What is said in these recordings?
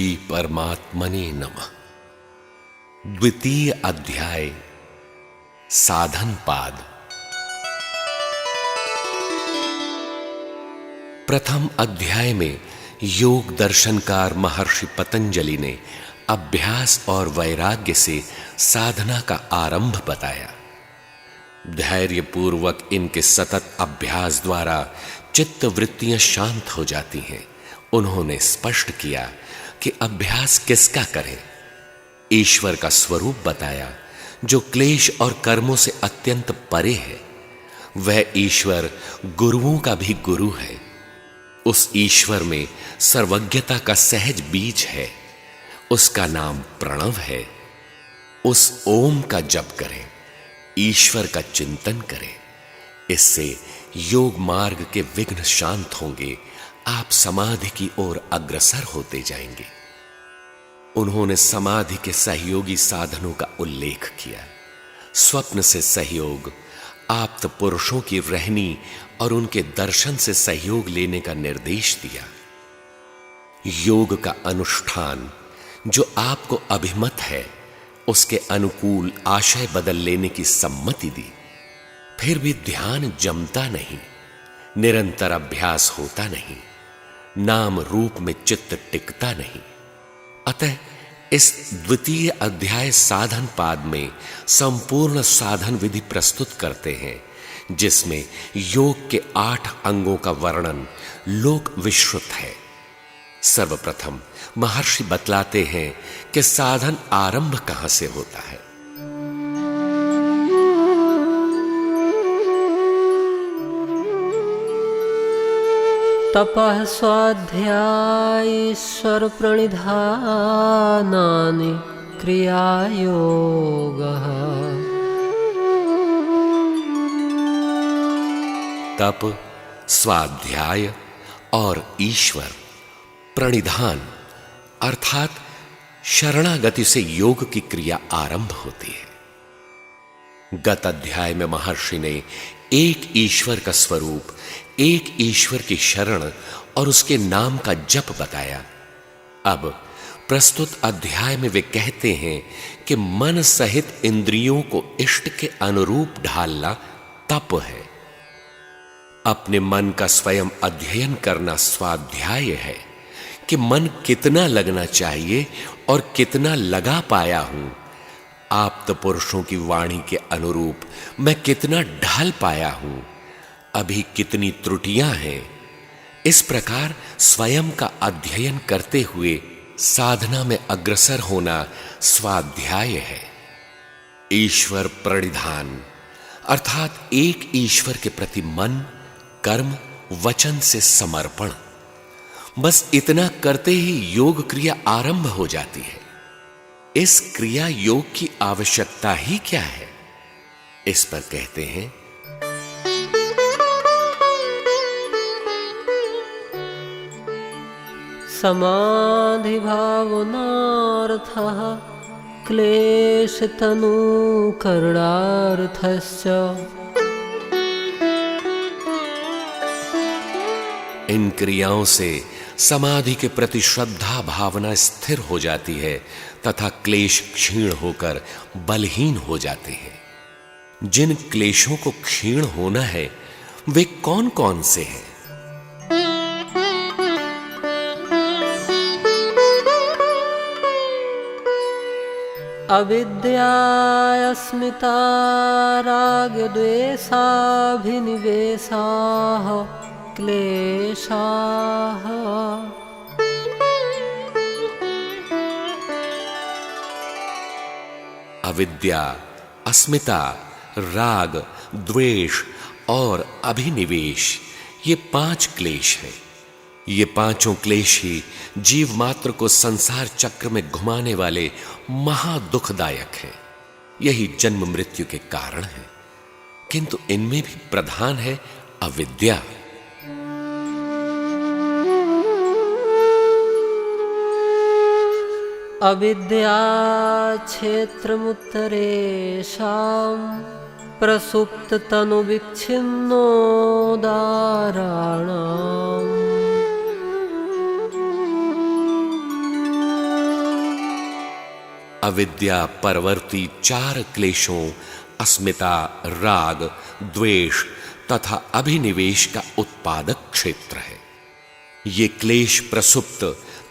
श्री परमात्मने नमः। द्वितीय अध्याय साधन पाद। प्रथम अध्याय में योग दर्शनकार महर्षि पतंजलि ने अभ्यास और वैराग्य से साधना का आरंभ बताया। धैर्य पूर्वक इनके सतत अभ्यास द्वारा चित्त वृत्तियां शांत हो जाती हैं। उन्होंने स्पष्ट किया कि अभ्यास किसका करें। ईश्वर का स्वरूप बताया जो क्लेश और कर्मों से अत्यंत परे है। वह ईश्वर गुरुओं का भी गुरु है। उस ईश्वर में सर्वज्ञता का सहज बीज है। उसका नाम प्रणव है। उस ओम का जप करें, ईश्वर का चिंतन करें। इससे योग मार्ग के विघ्न शांत होंगे। आप समाधि की ओर अग्रसर होते जाएंगे। उन्होंने समाधि के सहयोगी साधनों का उल्लेख किया। स्वप्न से सहयोग, आप्त पुरुषों की रहनी और उनके दर्शन से सहयोग लेने का निर्देश दिया। योग का अनुष्ठान जो आपको अभिमत है उसके अनुकूल आशय बदल लेने की सम्मति दी। फिर भी ध्यान जमता नहीं, निरंतर अभ्यास होता नहीं, नाम रूप में चित्त टिकता नहीं। अतः इस द्वितीय अध्याय साधन पाद में संपूर्ण साधन विधि प्रस्तुत करते हैं, जिसमें योग के 8 अंगों का वर्णन लोक विश्रुत है। सर्वप्रथम महर्षि बतलाते हैं कि साधन आरंभ कहां से होता है। तपः स्वाध्याय ईश्वर प्रणिधानानि क्रियायोगः। तप, स्वाध्याय और ईश्वर प्रणिधान अर्थात शरणागति से योग की क्रिया आरंभ होती है। गत अध्याय में महर्षि ने एक ईश्वर का स्वरूप, एक ईश्वर की शरण और उसके नाम का जप बताया। अब प्रस्तुत अध्याय में वे कहते हैं कि मन सहित इंद्रियों को इष्ट के अनुरूप ढालना तप है। अपने मन का स्वयं अध्ययन करना स्वाध्याय है कि मन कितना लगना चाहिए और कितना लगा पाया हूं। आप्त पुरुषों की वाणी के अनुरूप मैं कितना ढल पाया हूं, अभी कितनी त्रुटियां हैं। इस प्रकार स्वयं का अध्ययन करते हुए साधना में अग्रसर होना स्वाध्याय है। ईश्वर प्रणिधान अर्थात एक ईश्वर के प्रति मन, कर्म, वचन से समर्पण। बस इतना करते ही योग क्रिया आरंभ हो जाती है। इस क्रिया योग की आवश्यकता ही क्या है? इस पर कहते हैं समाधि भावनार्थः क्लेश तनु करणार्थश्च। इन क्रियाओं से समाधि के प्रति श्रद्धा भावना स्थिर हो जाती है तथा क्लेश क्षीण होकर बलहीन हो जाते हैं। जिन क्लेशों को क्षीण होना है वे कौन कौन से हैं? अविद्या, अस्मिता, राग, द्वेषाभिनिवेशाः क्लेशाः। अविद्या, अस्मिता, राग, द्वेष और अभिनिवेश ये 5 क्लेश हैं। ये पांचों क्लेश ही जीव मात्र को संसार चक्र में घुमाने वाले महादुखदायक हैं। यही जन्म मृत्यु के कारण है। किंतु इनमें भी प्रधान है अविद्या। अविद्या क्षेत्रमुत्तरेषां प्रसुप्त तनु विच्छिन्नोदाराणाम्। अविद्या परवर्ती 4 क्लेशों अस्मिता, राग, द्वेष तथा अभिनिवेश का उत्पादक क्षेत्र है। ये क्लेश प्रसुप्त,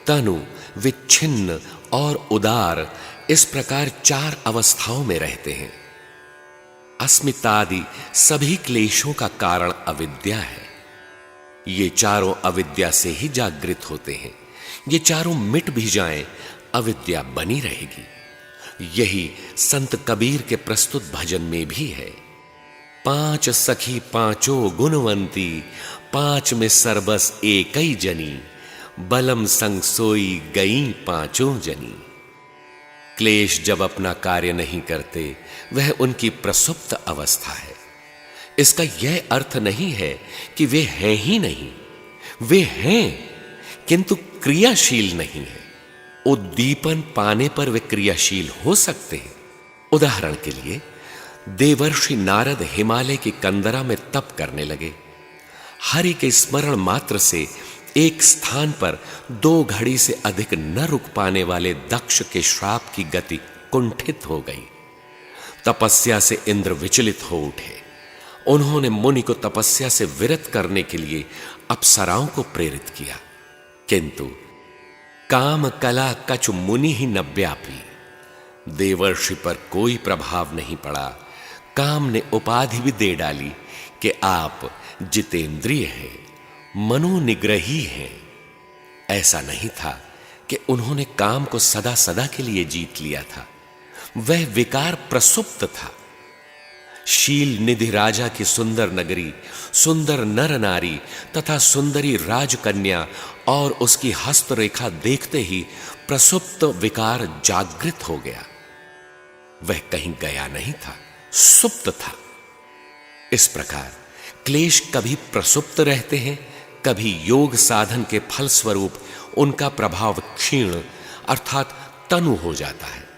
तनु, विच्छिन्न और उदार इस प्रकार 4 अवस्थाओं में रहते हैं। अस्मितादि सभी क्लेशों का कारण अविद्या है। ये चारों अविद्या से ही जागृत होते हैं। ये चारों मिट भी जाएं, अविद्या बनी रहेगी। यही संत कबीर के प्रस्तुत भजन में भी है। 5 सखी पांचों गुणवंती, 5 में सरबस एकई जनी, बलम संग सोई गई पांचों जनी। क्लेश जब अपना कार्य नहीं करते, वह उनकी प्रसुप्त अवस्था है। इसका यह अर्थ नहीं है कि वे हैं ही नहीं, वे हैं किंतु क्रियाशील नहीं है। उद्दीपन पाने पर वे क्रियाशील हो सकते हैं। उदाहरण के लिए देवर्षि नारद हिमालय की कंदरा में तप करने लगे। हरि के स्मरण मात्र से एक स्थान पर 2 घड़ी से अधिक न रुक पाने वाले दक्ष के श्राप की गति कुंठित हो गई। तपस्या से इंद्र विचलित हो उठे। उन्होंने मुनि को तपस्या से विरत करने के लिए अप्सराओं को प्रेरित किया, किंतु काम कला कछु मुनि ही न व्यापी। देवर्षि पर कोई प्रभाव नहीं पड़ा। काम ने उपाधि भी दे डाली कि आप जितेंद्रिय हैं, मनोनिग्रही हैं। ऐसा नहीं था कि उन्होंने काम को सदा सदा के लिए जीत लिया था। वह विकार प्रसुप्त था। शील निधि राजा की सुंदर नगरी, सुंदर नर नारी तथा सुंदरी राजकन्या और उसकी हस्तरेखा देखते ही प्रसुप्त विकार जागृत हो गया। वह कहीं गया नहीं था, सुप्त था। इस प्रकार क्लेश कभी प्रसुप्त रहते हैं, कभी योग साधन के फल स्वरूप उनका प्रभाव क्षीण अर्थात तनु हो जाता है।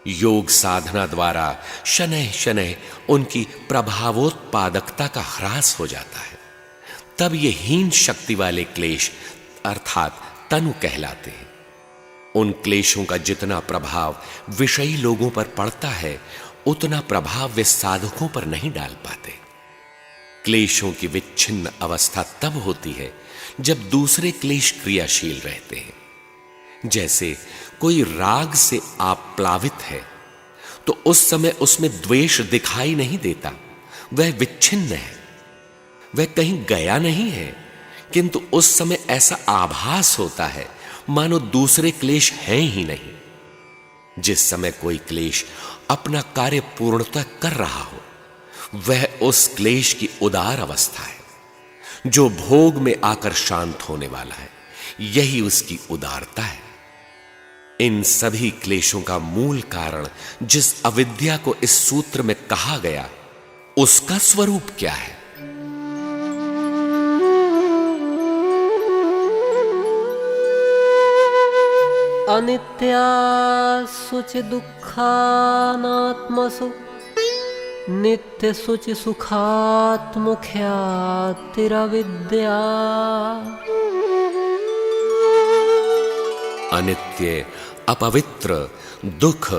योग साधना द्वारा शनैः शनैः उनकी प्रभावोत्पादकता का ह्रास हो जाता है। तब ये हीन शक्ति वाले क्लेश अर्थात तनु कहलाते हैं। उन क्लेशों का जितना प्रभाव विषयी लोगों पर पड़ता है, उतना प्रभाव वे साधकों पर नहीं डाल पाते। क्लेशों की विच्छिन्न अवस्था तब होती है जब दूसरे क्लेश क्रियाशील रहते हैं। जैसे कोई राग से आप्लावित है तो उस समय उसमें द्वेष दिखाई नहीं देता, वह विच्छिन्न है, वह कहीं गया नहीं है, किंतु उस समय ऐसा आभास होता है मानो दूसरे क्लेश हैं ही नहीं। जिस समय कोई क्लेश अपना कार्य पूर्णतः कर रहा हो, वह उस क्लेश की उदार अवस्था है, जो भोग में आकर शांत होने वाला है। यही उसकी उदारता है। इन सभी क्लेशों का मूल कारण जिस अविद्या को इस सूत्र में कहा गया, उसका स्वरूप क्या है? अनित्या सुचि दुःखानात्मसु नित्य सुचि सुखात्मुख्यातिरविद्या। अनित्य, अपवित्र, दुख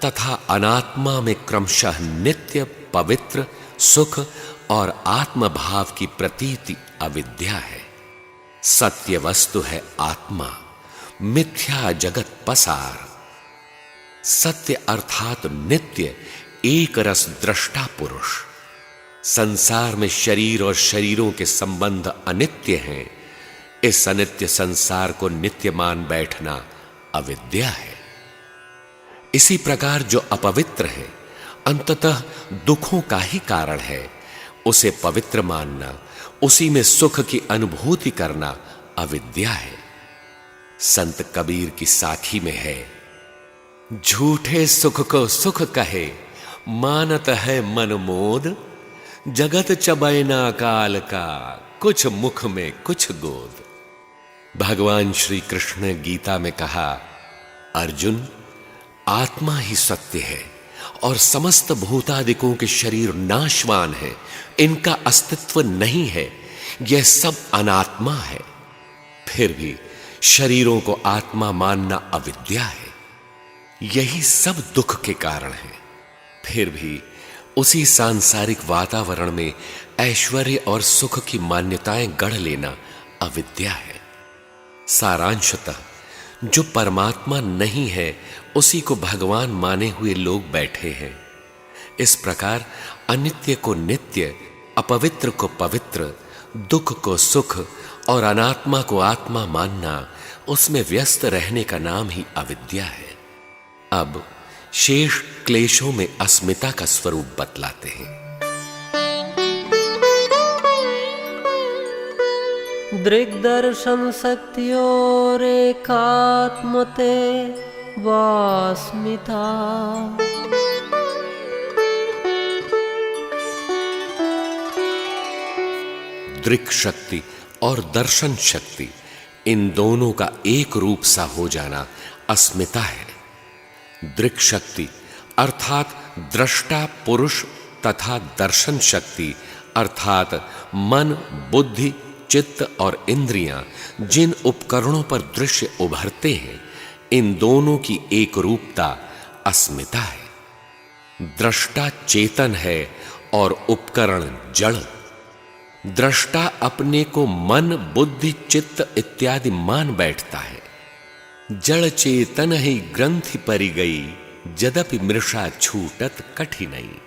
तथा अनात्मा में क्रमशः नित्य, पवित्र, सुख और आत्मभाव की प्रतीति अविद्या है। सत्य वस्तु है आत्मा, मिथ्या जगत पसार। सत्य अर्थात नित्य, एक रस दृष्टा पुरुष। संसार में शरीर और शरीरों के संबंध अनित्य हैं। इस अनित्य संसार को नित्य मान बैठना अविद्या है। इसी प्रकार जो अपवित्र है, अंततः दुखों का ही कारण है, उसे पवित्र मानना, उसी में सुख की अनुभूति करना अविद्या है। संत कबीर की साखी में है, झूठे सुख को सुख कहे, मानत है मन मोद, जगत चबैना काल का, कुछ मुख में कुछ गोद। भगवान श्री कृष्ण ने गीता में कहा, अर्जुन, आत्मा ही सत्य है और समस्त भूतादिकों के शरीर नाशवान है, इनका अस्तित्व नहीं है, यह सब अनात्मा है। फिर भी शरीरों को आत्मा मानना अविद्या है। यही सब दुख के कारण है। फिर भी उसी सांसारिक वातावरण में ऐश्वर्य और सुख की मान्यताएं गढ़ लेना अविद्या है। सारांशतः जो परमात्मा नहीं है उसी को भगवान माने हुए लोग बैठे हैं। इस प्रकार अनित्य को नित्य, अपवित्र को पवित्र, दुख को सुख और अनात्मा को आत्मा मानना, उसमें व्यस्त रहने का नाम ही अविद्या है। अब शेष क्लेशों में अस्मिता का स्वरूप बतलाते हैं। दृग्दर्शन शक्तियों एकात्मते वास्मिता। दृक् शक्ति और दर्शन शक्ति, इन दोनों का एक रूप सा हो जाना अस्मिता है। दृक् शक्ति अर्थात दृष्टा पुरुष तथा दर्शन शक्ति अर्थात मन, बुद्धि, चित्त और इंद्रियां जिन उपकरणों पर दृश्य उभरते हैं, इन दोनों की एक रूपता अस्मिता है। दृष्टा चेतन है और उपकरण जड़। दृष्टा अपने को मन, बुद्धि, चित्त इत्यादि मान बैठता है। जड़ चेतन ही ग्रंथि परि गई, यद्यपि मृषा छूटत कठिनई।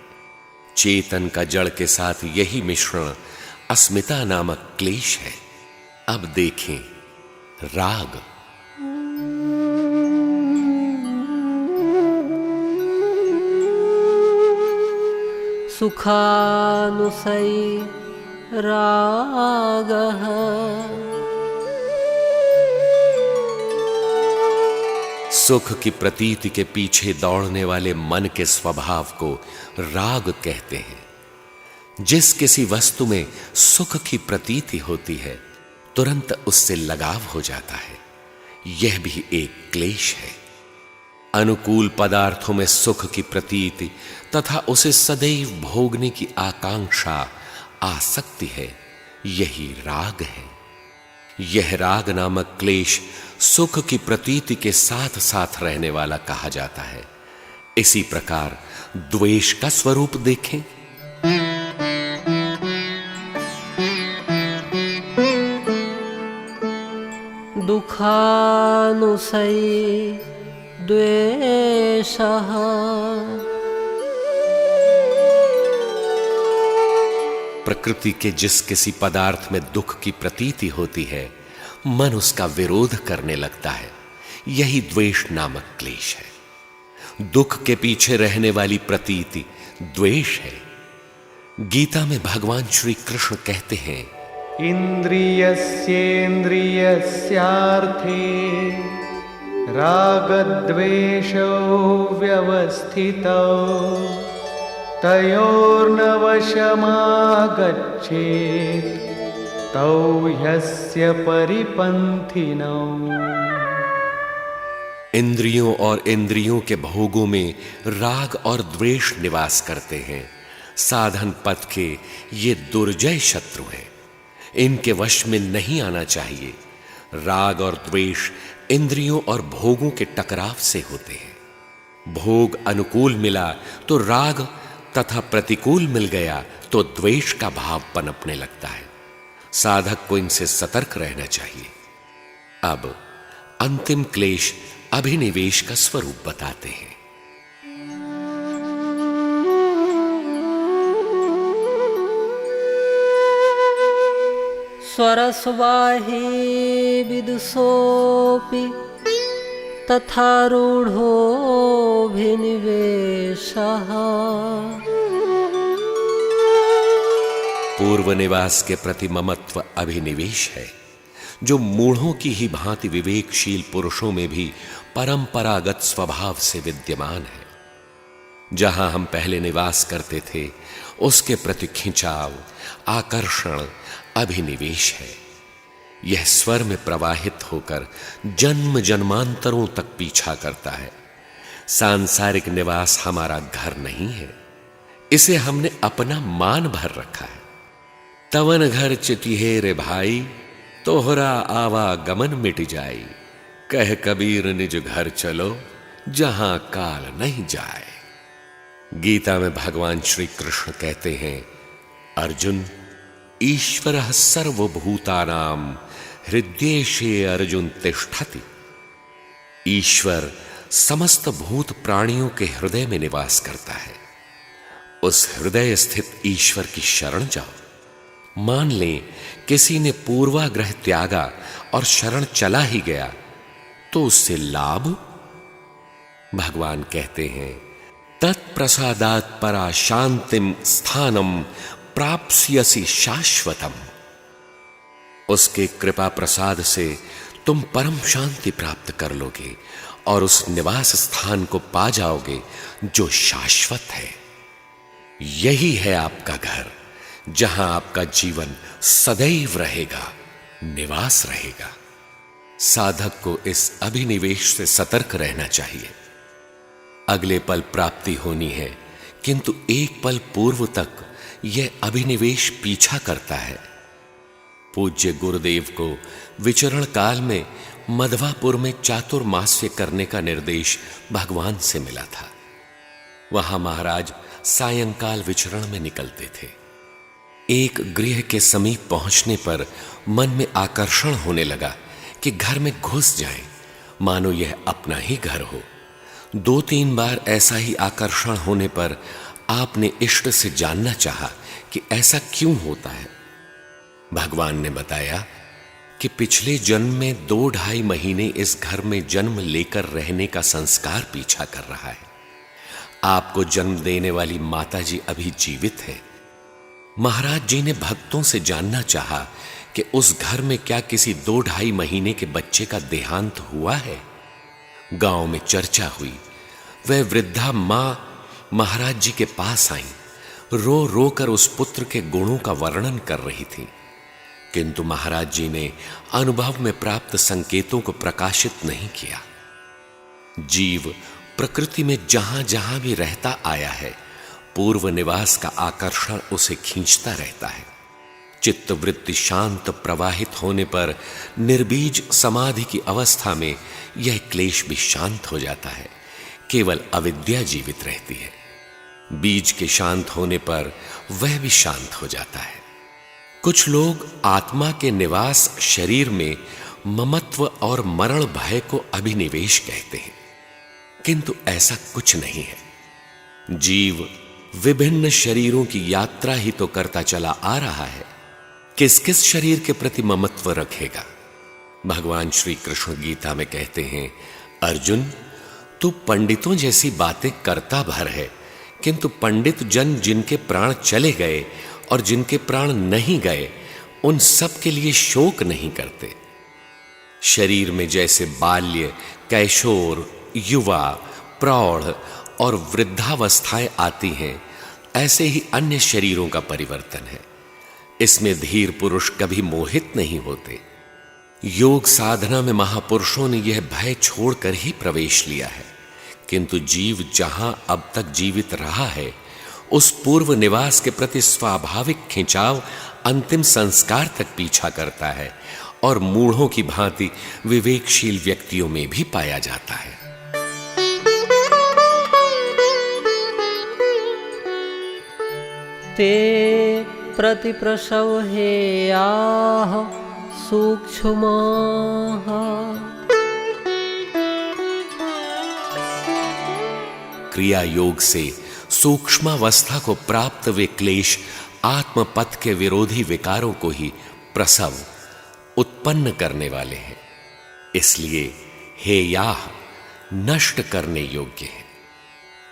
चेतन का जड़ के साथ यही मिश्रण अस्मिता नामक क्लेश है। अब देखें राग। सुखानुसयी रागः। सुख की प्रतीति के पीछे दौड़ने वाले मन के स्वभाव को राग कहते हैं। जिस किसी वस्तु में सुख की प्रतीति होती है, तुरंत उससे लगाव हो जाता है। यह भी एक क्लेश है। अनुकूल पदार्थों में सुख की प्रतीति तथा उसे सदैव भोगने की आकांक्षा, आसक्ति है, यही राग है। यह राग नामक क्लेश सुख की प्रतीति के साथ साथ रहने वाला कहा जाता है। इसी प्रकार द्वेष का स्वरूप देखें। दुखानुसयी द्वेषः। प्रकृति के जिस किसी पदार्थ में दुख की प्रतीति होती है, मन उसका विरोध करने लगता है। यही द्वेष नामक क्लेश है। दुख के पीछे रहने वाली प्रतीति द्वेष है। गीता में भगवान श्री कृष्ण कहते हैं, इंद्रियस्येन्द्रियस्यार्थे रागद्वेषौ व्यवस्थितौ तयोर्न वशमागच्छेत् तौ ह्यस्य परिपन्थिनौ। इंद्रियों और इंद्रियों के भोगों में राग और द्वेष निवास करते हैं। साधन पथ के ये दुर्जय शत्रु हैं। इनके वश में नहीं आना चाहिए। राग और द्वेष इंद्रियों और भोगों के टकराव से होते हैं। भोग अनुकूल मिला तो राग तथा प्रतिकूल मिल गया तो द्वेष का भाव पनपने लगता है। साधक को इनसे सतर्क रहना चाहिए। अब अंतिम क्लेश अभिनिवेश का स्वरूप बताते हैं। स्वरस्वाही विदुषोऽपि तथा रूढ़ोऽभिनिवेशः। पूर्व निवास के प्रति ममत्व अभिनिवेश है, जो मूढ़ों की ही भांति विवेकशील पुरुषों में भी परंपरागत स्वभाव से विद्यमान है। जहां हम पहले निवास करते थे, उसके प्रति खिंचाव, आकर्षण अभिनिवेश है। यह स्वर में प्रवाहित होकर जन्म जन्मांतरों तक पीछा करता है। सांसारिक निवास हमारा घर नहीं है, इसे हमने अपना मान भर रखा है। तवन घर चितिहे रे भाई, तोहरा आवागमन मिट जाई। कह कबीर निज घर चलो, जहां काल नहीं जाए। गीता में भगवान श्री कृष्ण कहते हैं, अर्जुन ईश्वरः सर्वभूतानां हृदयेशे अर्जुन तिष्ठति। ईश्वर समस्त भूत प्राणियों के हृदय में निवास करता है। उस हृदय स्थित ईश्वर की शरण जाओ। मान लें किसी ने पूर्वाग्रह त्यागा और शरण चला ही गया तो उससे लाभ? भगवान कहते हैं, तत्प्रसादात् परा शांतिम स्थानम प्राप्स्यसि शाश्वतम। उसके कृपा प्रसाद से तुम परम शांति प्राप्त कर लोगे और उस निवास स्थान को पा जाओगे जो शाश्वत है। यही है आपका घर, जहां आपका जीवन सदैव रहेगा, निवास रहेगा। साधक को इस अभिनिवेश से सतर्क रहना चाहिए। अगले पल प्राप्ति होनी है, किंतु एक पल पूर्व तक यह अभिनिवेश पीछा करता है। पूज्य गुरुदेव को विचरण काल में मधवापुर में चातुर्मास्य करने का निर्देश भगवान से मिला था। वहां महाराज सायंकाल विचरण में निकलते थे। एक गृह के समीप पहुंचने पर मन में आकर्षण होने लगा कि घर में घुस जाएं, मानो यह अपना ही घर हो। 2-3 बार ऐसा ही आकर्षण होने पर आपने इष्ट से जानना चाहा कि ऐसा क्यों होता है। भगवान ने बताया कि पिछले जन्म में 2-2.5 महीने इस घर में जन्म लेकर रहने का संस्कार पीछा कर रहा है। आपको जन्म देने वाली माता जी अभी जीवित है। महाराज जी ने भक्तों से जानना चाहा कि उस घर में क्या किसी 2-2.5 महीने के बच्चे का देहांत हुआ है। गांव में चर्चा हुई। वह वृद्धा मां महाराज जी के पास आई, रो रो कर उस पुत्र के गुणों का वर्णन कर रही थी। किंतु महाराज जी ने अनुभव में प्राप्त संकेतों को प्रकाशित नहीं किया। जीव प्रकृति में जहां जहां भी रहता आया है, पूर्व निवास का आकर्षण उसे खींचता रहता है। चित्त वृत्ति शांत प्रवाहित होने पर निर्बीज समाधि की अवस्था में यह क्लेश भी शांत हो जाता है। केवल अविद्या जीवित रहती है। बीज के शांत होने पर वह भी शांत हो जाता है। कुछ लोग आत्मा के निवास शरीर में ममत्व और मरण भय को अभिनिवेश कहते हैं, किंतु ऐसा कुछ नहीं है। जीव विभिन्न शरीरों की यात्रा ही तो करता चला आ रहा है। किस किस शरीर के प्रति ममत्व रखेगा। भगवान श्री कृष्ण गीता में कहते हैं, अर्जुन तू पंडितों जैसी बातें करता भर है, किंतु पंडित जन जिनके प्राण चले गए और जिनके प्राण नहीं गए, उन सब के लिए शोक नहीं करते। शरीर में जैसे बाल्य, कैशोर, युवा, प्रौढ़ और वृद्धावस्थाएं आती हैं, ऐसे ही अन्य शरीरों का परिवर्तन है। इसमें धीर पुरुष कभी मोहित नहीं होते। योग साधना में महापुरुषों ने यह भय छोड़कर ही प्रवेश लिया है, किंतु जीव जहां अब तक जीवित रहा है, उस पूर्व निवास के प्रति स्वाभाविक खिंचाव अंतिम संस्कार तक पीछा करता है और मूढ़ों की भांति विवेकशील व्यक्तियों में भी पाया जाता है। ते प्रतिप्रसव हेयाः सूक्ष्माः क्रिया योग से सूक्ष्मावस्था को प्राप्त वे क्लेश आत्मपथ के विरोधी विकारों को ही प्रसव उत्पन्न करने वाले हैं। इसलिए हेयाः नष्ट करने योग्य है।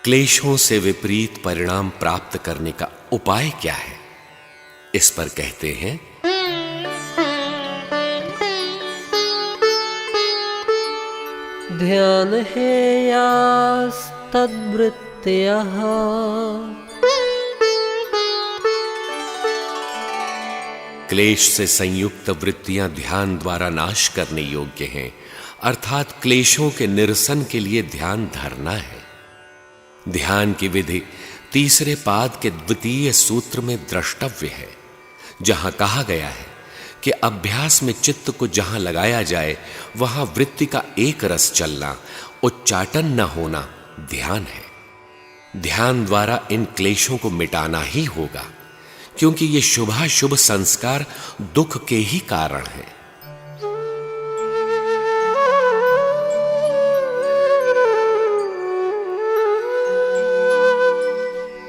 क्लेशों से विपरीत परिणाम प्राप्त करने का उपाय क्या है, इस पर कहते हैं, ध्यान हेयास्तद्वृत्तयः क्लेश से संयुक्त वृत्तियां ध्यान द्वारा नाश करने योग्य हैं, अर्थात क्लेशों के निरसन के लिए ध्यान धरना है। ध्यान की विधि तीसरे पाद के द्वितीय सूत्र में द्रष्टव्य है, जहां कहा गया है कि अभ्यास में चित्त को जहां लगाया जाए वहां वृत्ति का एक रस चलना, उच्चाटन न होना ध्यान है। ध्यान द्वारा इन क्लेशों को मिटाना ही होगा, क्योंकि ये शुभाशुभ संस्कार दुख के ही कारण हैं।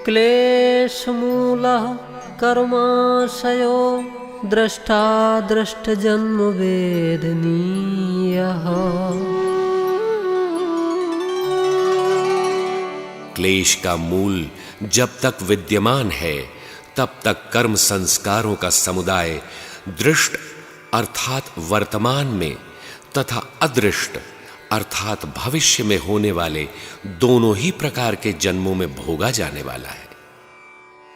क्लेशमूलः कर्माशयो द्रष्टा दृष्टजन्म वेदनीयः। क्लेश का मूल जब तक विद्यमान है तब तक कर्म संस्कारों का समुदाय दृष्ट अर्थात वर्तमान में तथा अदृष्ट अर्थात भविष्य में होने वाले दोनों ही प्रकार के जन्मों में भोगा जाने वाला है।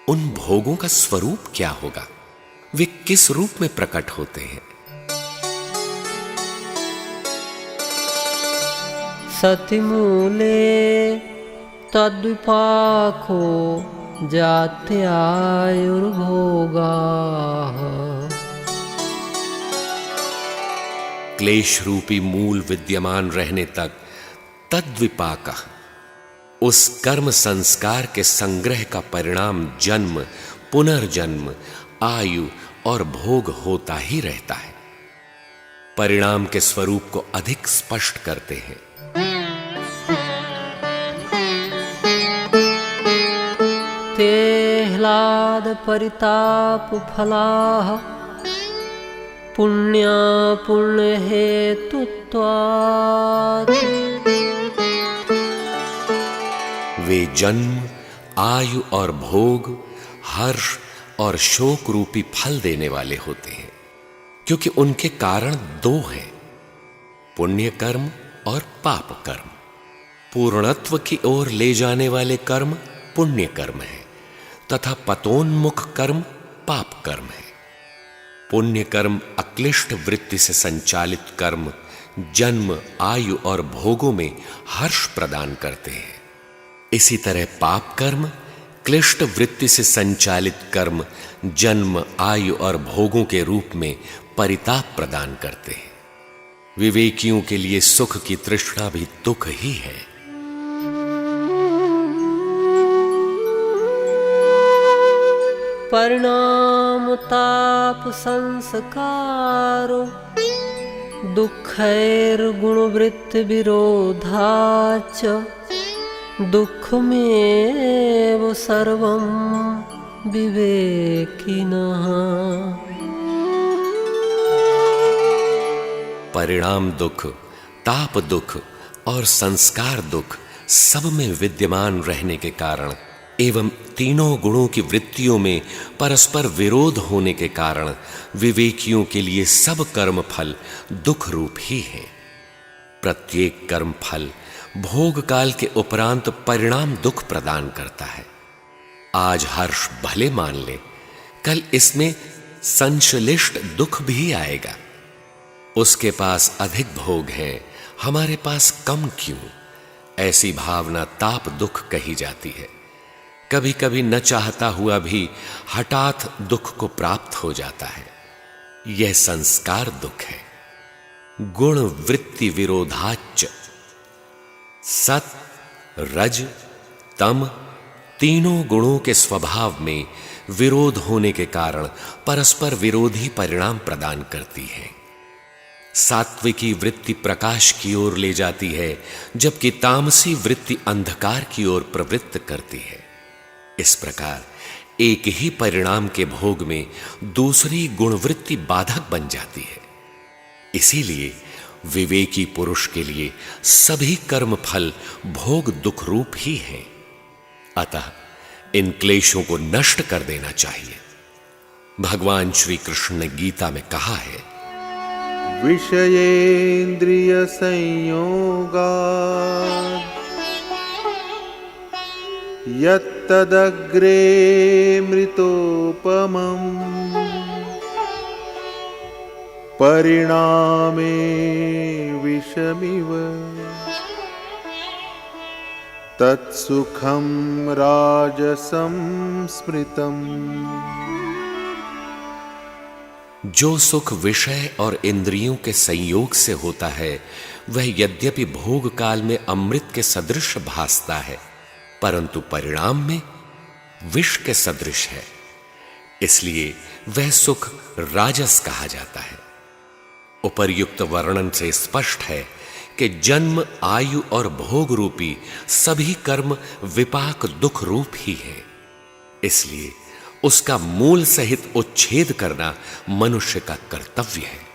उन भोगों का स्वरूप क्या होगा, वे किस रूप में प्रकट होते हैं? सतिमूले तद्विपाको जात्यायुर्भोगाः। क्लेश रूपी मूल विद्यमान रहने तक तद्विपाक उस कर्म संस्कार के संग्रह का परिणाम जन्म, पुनर्जन्म, आयु और भोग होता ही रहता है। परिणाम के स्वरूप को अधिक स्पष्ट करते हैं। ते ह्लाद परिताप फलाः पुण्या पुण्य हेतुत्वात्। वे जन्म, आयु और भोग, हर्ष और शोक रूपी फल देने वाले होते हैं, क्योंकि उनके कारण दो हैं, पुण्य कर्म और पाप कर्म। पूर्णत्व की ओर ले जाने वाले कर्म पुण्य कर्म है तथा पतोन्मुख कर्म पाप कर्म है। पुण्य कर्म अक्लिष्ट वृत्ति से संचालित कर्म जन्म, आयु और भोगों में हर्ष प्रदान करते हैं। इसी तरह पाप कर्म क्लिष्ट वृत्ति से संचालित कर्म जन्म, आयु और भोगों के रूप में परिताप प्रदान करते हैं। विवेकियों के लिए सुख की तृष्णा भी दुख ही है। परिणाम ताप संस्कारो दुःखैर्गुणवृत्ति विरोधाच दुःखमेव सर्वं विवेकिनः। परिणाम दुख, ताप दुख और संस्कार दुख सब में विद्यमान रहने के कारण एवं तीनों गुणों की वृत्तियों में परस्पर विरोध होने के कारण विवेकियों के लिए सब कर्म फल दुख रूप ही है। प्रत्येक कर्म फल भोग काल के उपरांत परिणाम दुख प्रदान करता है। आज हर्ष भले मान ले, कल इसमें संश्लिष्ट दुख भी आएगा। उसके पास अधिक भोग है, हमारे पास कम क्यों? ऐसी भावना ताप दुख कही जाती है। कभी कभी न चाहता हुआ भी हठात दुख को प्राप्त हो जाता है। यह संस्कार दुख है। गुण वृत्ति विरोधाच सत, रज, तम तीनों गुणों के स्वभाव में विरोध होने के कारण परस्पर विरोधी परिणाम प्रदान करती है। सात्विकी वृत्ति प्रकाश की ओर ले जाती है, जबकि तामसी वृत्ति अंधकार की ओर प्रवृत्त करती है। इस प्रकार एक ही परिणाम के भोग में दूसरी गुणवृत्ति बाधक बन जाती है। इसीलिए विवेकी पुरुष के लिए सभी कर्म फल भोग दुख रूप ही हैं। अतः इन क्लेशों को नष्ट कर देना चाहिए। भगवान श्री कृष्ण ने गीता में कहा है, विषयेन्द्रिय संयोगा यत्तदग्रे मृतोपमम् परिणामे विषमिव तत्सुखं राजसं स्मृतम्। जो सुख विषय और इंद्रियों के संयोग से होता है वह यद्यपि भोग काल में अमृत के सदृश भासता है, परंतु परिणाम में विष के सदृश है, इसलिए वह सुख राजस कहा जाता है। उपर्युक्त वर्णन से स्पष्ट है कि जन्म, आयु और भोग रूपी सभी कर्म विपाक दुख रूप ही है, इसलिए उसका मूल सहित उच्छेद करना मनुष्य का कर्तव्य है।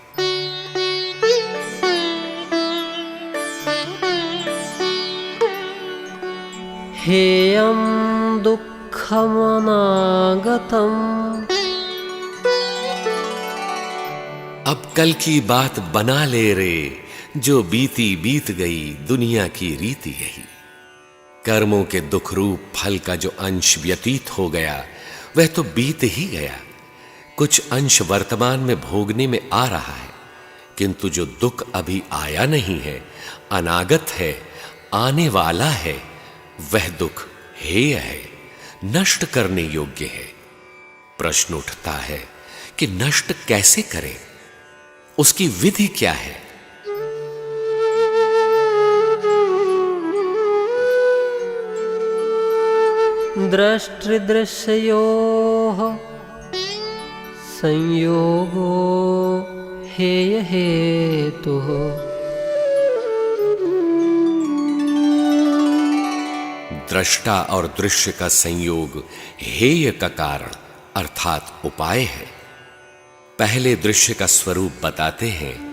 हेयं दुःखमनागतम्। अब कल की बात बना ले रे, जो बीती बीत गई, दुनिया की रीति यही। कर्मों के दुख रूप फल का जो अंश व्यतीत हो गया वह तो बीत ही गया। कुछ अंश वर्तमान में भोगने में आ रहा है, किंतु जो दुख अभी आया नहीं है, अनागत है, आने वाला है, वह दुख हेय है, नष्ट करने योग्य है। प्रश्न उठता है कि नष्ट कैसे करें, उसकी विधि क्या है? दृष्टृदृश्ययोः संयोगो हेय हेतुः। दृष्टा और दृश्य का संयोग हेय का कारण अर्थात उपाय है। पहले दृश्य का स्वरूप बताते हैं।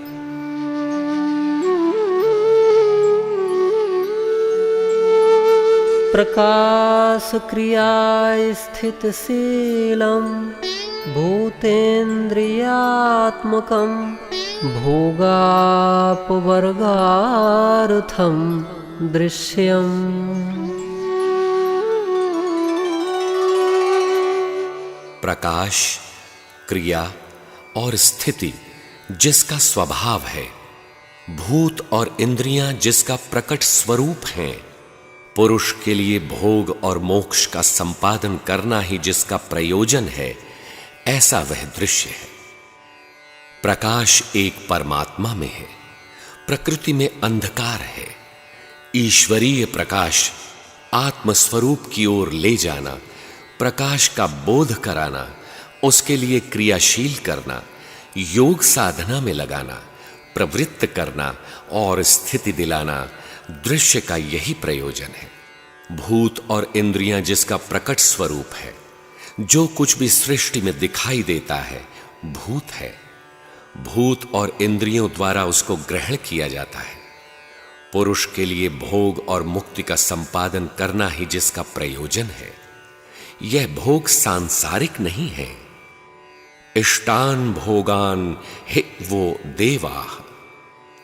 प्रकाश क्रिया स्थित शीलम भूतेन्द्रियात्मकं भोगापवर्गार्थम दृश्यम। प्रकाश, क्रिया और स्थिति जिसका स्वभाव है, भूत और इंद्रियां जिसका प्रकट स्वरूप हैं, पुरुष के लिए भोग और मोक्ष का संपादन करना ही जिसका प्रयोजन है, ऐसा वह दृश्य है। प्रकाश एक परमात्मा में है, प्रकृति में अंधकार है। ईश्वरीय प्रकाश आत्मस्वरूप की ओर ले जाना, प्रकाश का बोध कराना, उसके लिए क्रियाशील करना, योग साधना में लगाना, प्रवृत्त करना और स्थिति दिलाना, दृश्य का यही प्रयोजन है। भूत और इंद्रियां जिसका प्रकट स्वरूप है, जो कुछ भी सृष्टि में दिखाई देता है भूत है। भूत और इंद्रियों द्वारा उसको ग्रहण किया जाता है। पुरुष के लिए भोग और मुक्ति का संपादन करना ही जिसका प्रयोजन है। यह भोग सांसारिक नहीं है। इष्टान भोगान हि वो देवा।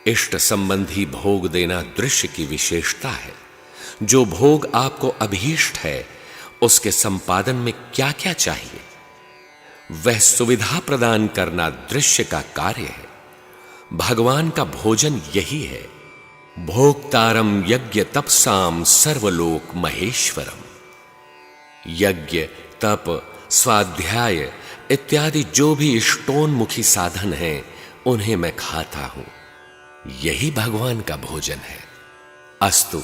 इष्ट संबंधी भोग देना दृश्य की विशेषता है। जो भोग आपको अभीष्ट है, उसके संपादन में क्या क्या चाहिए, वह सुविधा प्रदान करना दृश्य का कार्य है। भगवान का भोजन यही है। भोक्तारम यज्ञ तपसाम सर्वलोक महेश्वरम। यज्ञ, तप, स्वाध्याय इत्यादि जो भी इष्टोन्मुखी साधन हैं, उन्हें मैं खाता हूं। यही भगवान का भोजन है। अस्तु,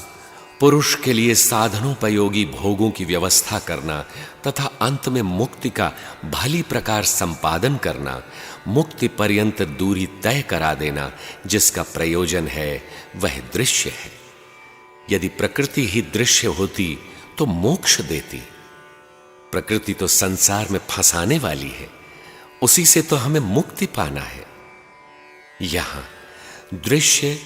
पुरुष के लिए साधनोपयोगी भोगों की व्यवस्था करना तथा अंत में मुक्ति का भली प्रकार संपादन करना, मुक्ति पर्यंत दूरी तय करा देना जिसका प्रयोजन है, वह दृश्य है। यदि प्रकृति ही दृश्य होती तो मोक्ष देती। प्रकृति तो संसार में फंसाने वाली है, उसी से तो हमें मुक्ति पाना है। यहां दृश्य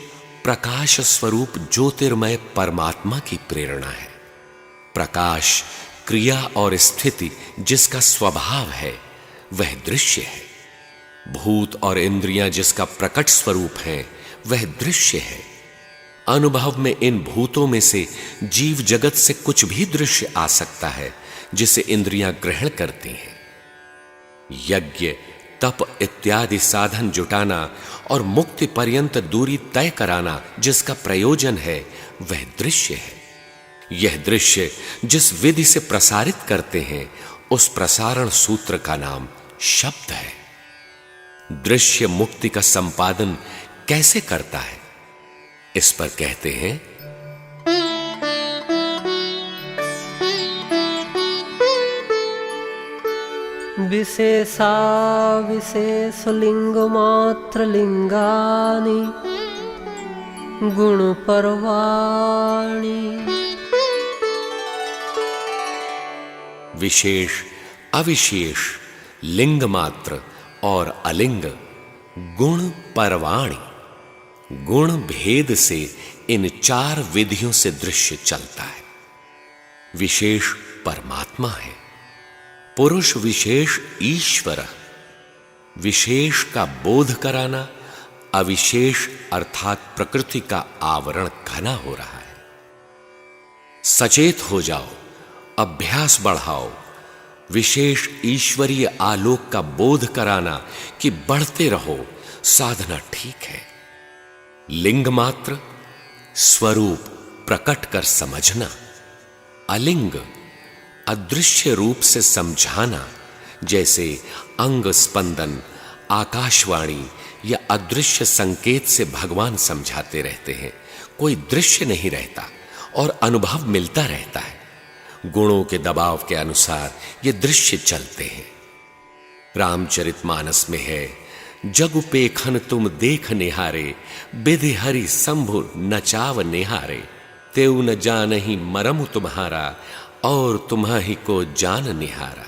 प्रकाश स्वरूप ज्योतिर्मय परमात्मा की प्रेरणा है। प्रकाश, क्रिया और स्थिति जिसका स्वभाव है, वह दृश्य है। भूत और इंद्रियां जिसका प्रकट स्वरूप है, वह दृश्य है। अनुभव में इन भूतों में से जीव जगत से कुछ भी दृश्य आ सकता है जिसे इंद्रियां ग्रहण करती हैं। यज्ञ, तप इत्यादि साधन जुटाना और मुक्ति पर्यंत दूरी तय कराना जिसका प्रयोजन है, वह दृश्य है। यह दृश्य जिस विधि से प्रसारित करते हैं, उस प्रसारण सूत्र का नाम शब्द है। दृश्य मुक्ति का संपादन कैसे करता है? इस पर कहते हैं, विशेषा विशेष लिंग मात्र लिंगानि गुण परवाणी। विशेष अविशेष, लिंग मात्र और अलिंग, गुण परवाणी। गुण भेद से इन 4 विधियों से दृश्य चलता है। विशेष परमात्मा है, पुरुष विशेष ईश्वर। विशेष का बोध कराना, अविशेष अर्थात प्रकृति का आवरण घना हो रहा है। सचेत हो जाओ, अभ्यास बढ़ाओ। विशेष ईश्वरीय आलोक का बोध कराना कि बढ़ते रहो, साधना ठीक है। लिंग मात्र, स्वरूप प्रकट कर समझना। अलिंग, अदृश्य रूप से समझाना, जैसे अंग स्पंदन, आकाशवाणी या अदृश्य संकेत से भगवान समझाते रहते हैं। कोई दृश्य नहीं रहता और अनुभव मिलता रहता है। गुणों के दबाव के अनुसार ये दृश्य चलते हैं। रामचरितमानस में है, जगु पेखन तुम देख निहारे, बिधि हरि शंभु नचाव निहारे। तेउ न जानहि मरमु तुम्हारा, और तुम्हाही को जान निहारा।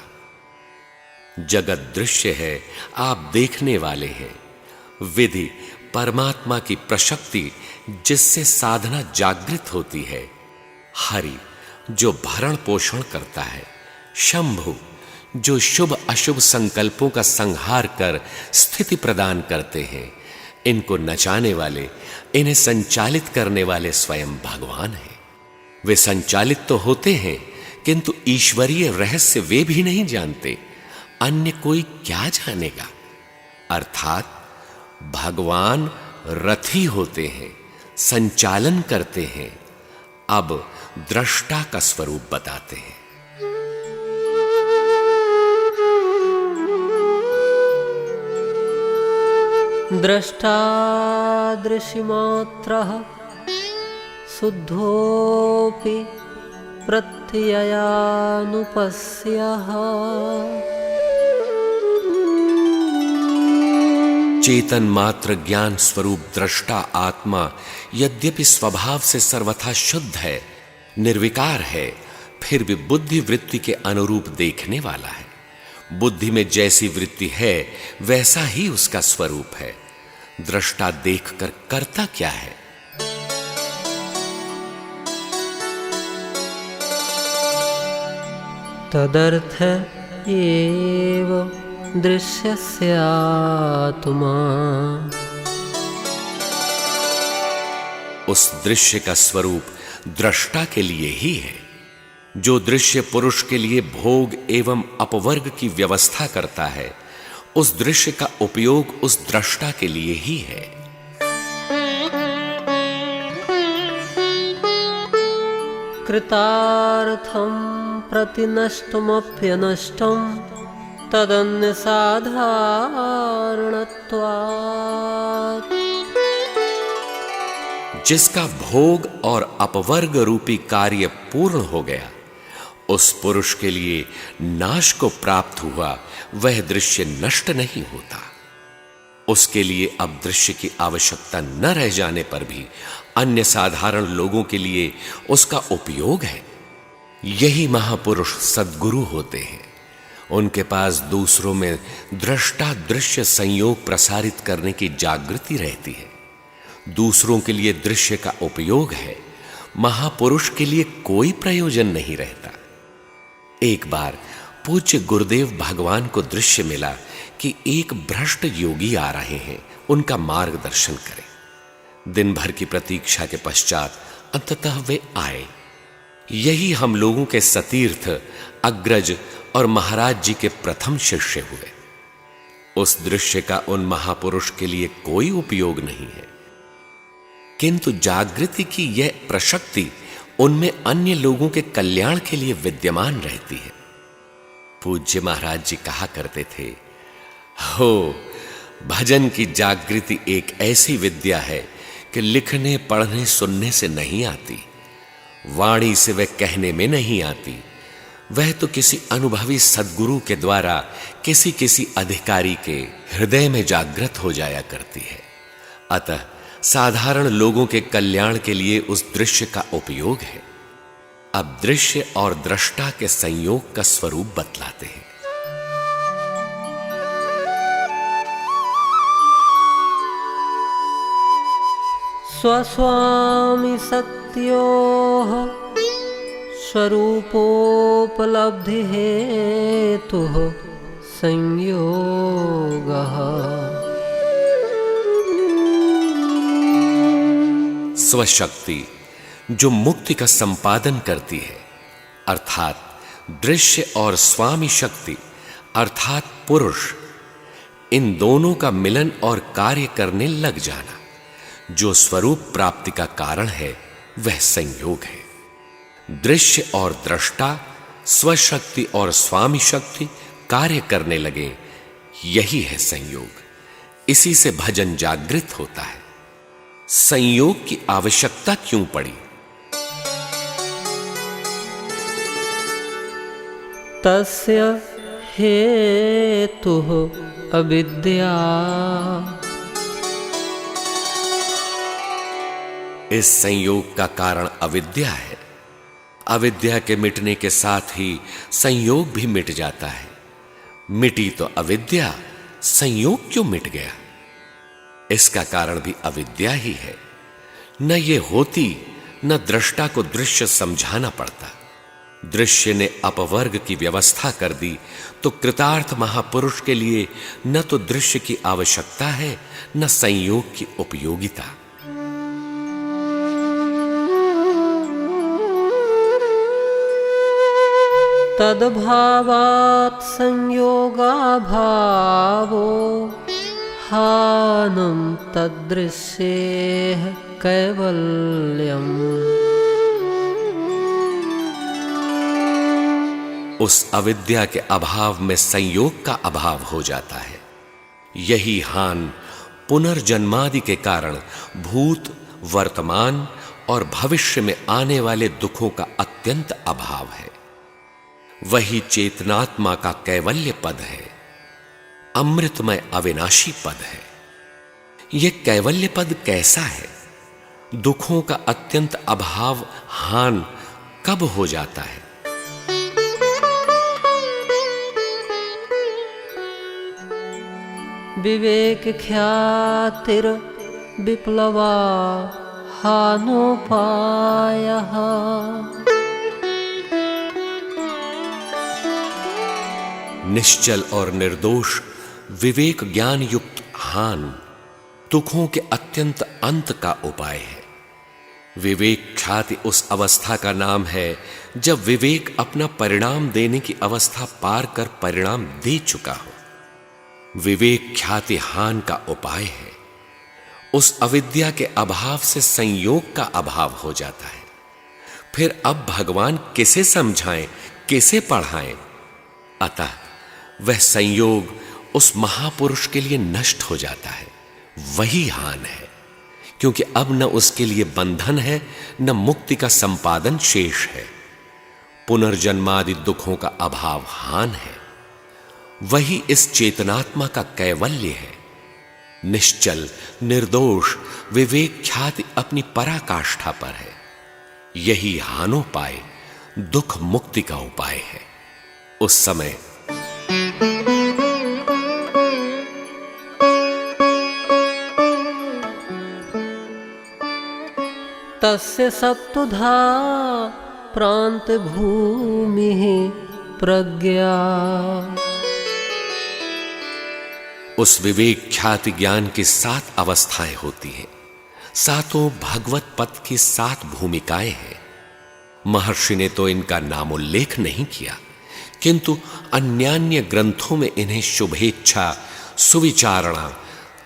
जगत दृश्य है, आप देखने वाले हैं। विधि परमात्मा की प्रशक्ति, जिससे साधना जागृत होती है। हरि जो भरण पोषण करता है। शंभु जो शुभ अशुभ संकल्पों का संहार कर स्थिति प्रदान करते हैं। इनको नचाने वाले, इन्हें संचालित करने वाले स्वयं भगवान हैं। वे संचालित तो होते हैं, किंतु ईश्वरीय रहस्य वे भी नहीं जानते। अन्य कोई क्या जानेगा? अर्थात भगवान रथी होते हैं, संचालन करते हैं। अब दृष्टा का स्वरूप बताते हैं। द्रष्टा दृश्यमात्रः शुद्धोऽपि प्रत्ययानुपस्यः। चेतन मात्र ज्ञान स्वरूप दृष्टा आत्मा यद्यपि स्वभाव से सर्वथा शुद्ध है, निर्विकार है, फिर भी बुद्धि वृत्ति के अनुरूप देखने वाला है। बुद्धि में जैसी वृत्ति है वैसा ही उसका स्वरूप है। दृष्टा देखकर करता क्या है? तदर्थ एव दृश्यस्य आत्मा। उस दृश्य का स्वरूप दृष्टा के लिए ही है। जो दृश्य पुरुष के लिए भोग एवं अपवर्ग की व्यवस्था करता है, उस दृश्य का उपयोग उस दृष्टा के लिए ही है। कृतार्थं प्रतिनष्टमप्यनष्टं तदन्य साधारणत्वात्। जिसका भोग और अपवर्ग रूपी कार्य पूर्ण हो गया, उस पुरुष के लिए नाश को प्राप्त हुआ वह दृश्य नष्ट नहीं होता। उसके लिए अब दृश्य की आवश्यकता न रह जाने पर भी अन्य साधारण लोगों के लिए उसका उपयोग है। यही महापुरुष सद्गुरु होते हैं। उनके पास दूसरों में दृष्टा दृश्य संयोग प्रसारित करने की जागृति रहती है। दूसरों के लिए दृश्य का उपयोग है, महापुरुष के लिए कोई प्रयोजन नहीं रहता। एक बार पूज्य गुरुदेव भगवान को दृश्य मिला कि एक भ्रष्ट योगी आ रहे हैं, उनका मार्गदर्शन करें। दिन भर की प्रतीक्षा के पश्चात अंततः वे आए। यही हम लोगों के सतीर्थ, अग्रज और महाराज जी के प्रथम शिष्य हुए। उस दृश्य का उन महापुरुष के लिए कोई उपयोग नहीं है, किंतु जागृति की यह प्रशक्ति उनमें अन्य लोगों के कल्याण के लिए विद्यमान रहती है। पूज्य महाराज जी कहा करते थे, हो भजन की जागृति एक ऐसी विद्या है कि लिखने, पढ़ने, सुनने से नहीं आती, वाणी से वह कहने में नहीं आती। वह तो किसी अनुभवी सद्गुरु के द्वारा किसी किसी अधिकारी के हृदय में जागृत हो जाया करती है। अतः साधारण लोगों के कल्याण के लिए उस दृश्य का उपयोग है। अब दृश्य और दृष्टा के संयोग का स्वरूप बतलाते हैं। स्वस्वामी सत्योः स्वरूपोपलब्धि हेतुः संयोगः। स्वशक्ति जो मुक्ति का संपादन करती है, अर्थात दृश्य, और स्वामी शक्ति अर्थात पुरुष, इन दोनों का मिलन और कार्य करने लग जाना, जो स्वरूप प्राप्ति का कारण है, वह संयोग है। दृश्य और दृष्टा, स्वशक्ति और स्वामी शक्ति कार्य करने लगे, यही है संयोग। इसी से भजन जागृत होता है। संयोग की आवश्यकता क्यों पड़ी? तस्य हेतुः अविद्या। इस संयोग का कारण अविद्या है। अविद्या के मिटने के साथ ही संयोग भी मिट जाता है। मिटी तो अविद्या, संयोग क्यों मिट गया? इसका कारण भी अविद्या ही है। न ये होती, न दृष्टा को दृश्य समझाना पड़ता। दृश्य ने अपवर्ग की व्यवस्था कर दी, तो कृतार्थ महापुरुष के लिए न तो दृश्य की आवश्यकता है, न संयोग की उपयोगिता। तद्भावात् संयोगाभावो हानं तदृश्येह कैवल्यम्। उस अविद्या के अभाव में संयोग का अभाव हो जाता है। यही हान पुनर्जन्मादि के कारण भूत, वर्तमान और भविष्य में आने वाले दुखों का अत्यंत अभाव है। वही चेतनात्मा का कैवल्य पद है, अमृतमय अविनाशी पद है। यह कैवल्य पद कैसा है? दुखों का अत्यंत अभाव हान कब हो जाता है? विवेक ख्यातिर विप्लवा हानोपायः। निश्चल और निर्दोष विवेक ज्ञान युक्त हान दुखों के अत्यंत अंत का उपाय है। विवेक ख्याति उस अवस्था का नाम है जब विवेक अपना परिणाम देने की अवस्था पार कर परिणाम दे चुका हो। विवेक ख्याति हान का उपाय है। उस अविद्या के अभाव से संयोग का अभाव हो जाता है। फिर अब भगवान किसे समझाएं, किसे पढ़ाएं? अतः वह संयोग उस महापुरुष के लिए नष्ट हो जाता है। वही हान है, क्योंकि अब न उसके लिए बंधन है, न मुक्ति का संपादन शेष है। पुनर्जन्मादि दुखों का अभाव हान है। वही इस चेतनात्मा का कैवल्य है। निश्चल, निर्दोष विवेक ख्याति अपनी पराकाष्ठा पर है। यही हानोपाय दुख मुक्ति का उपाय है। उस समय तस्य सप्तधा प्रांत भूमि प्रज्ञा। उस विवेक ख्याति ज्ञान की 7 अवस्थाएं होती हैं। 7 भगवत पथ की 7 भूमिकाएं हैं। महर्षि ने तो इनका नामोल्लेख नहीं किया, किंतु अन्यान्य ग्रंथों में इन्हें शुभेच्छा, सुविचारणा,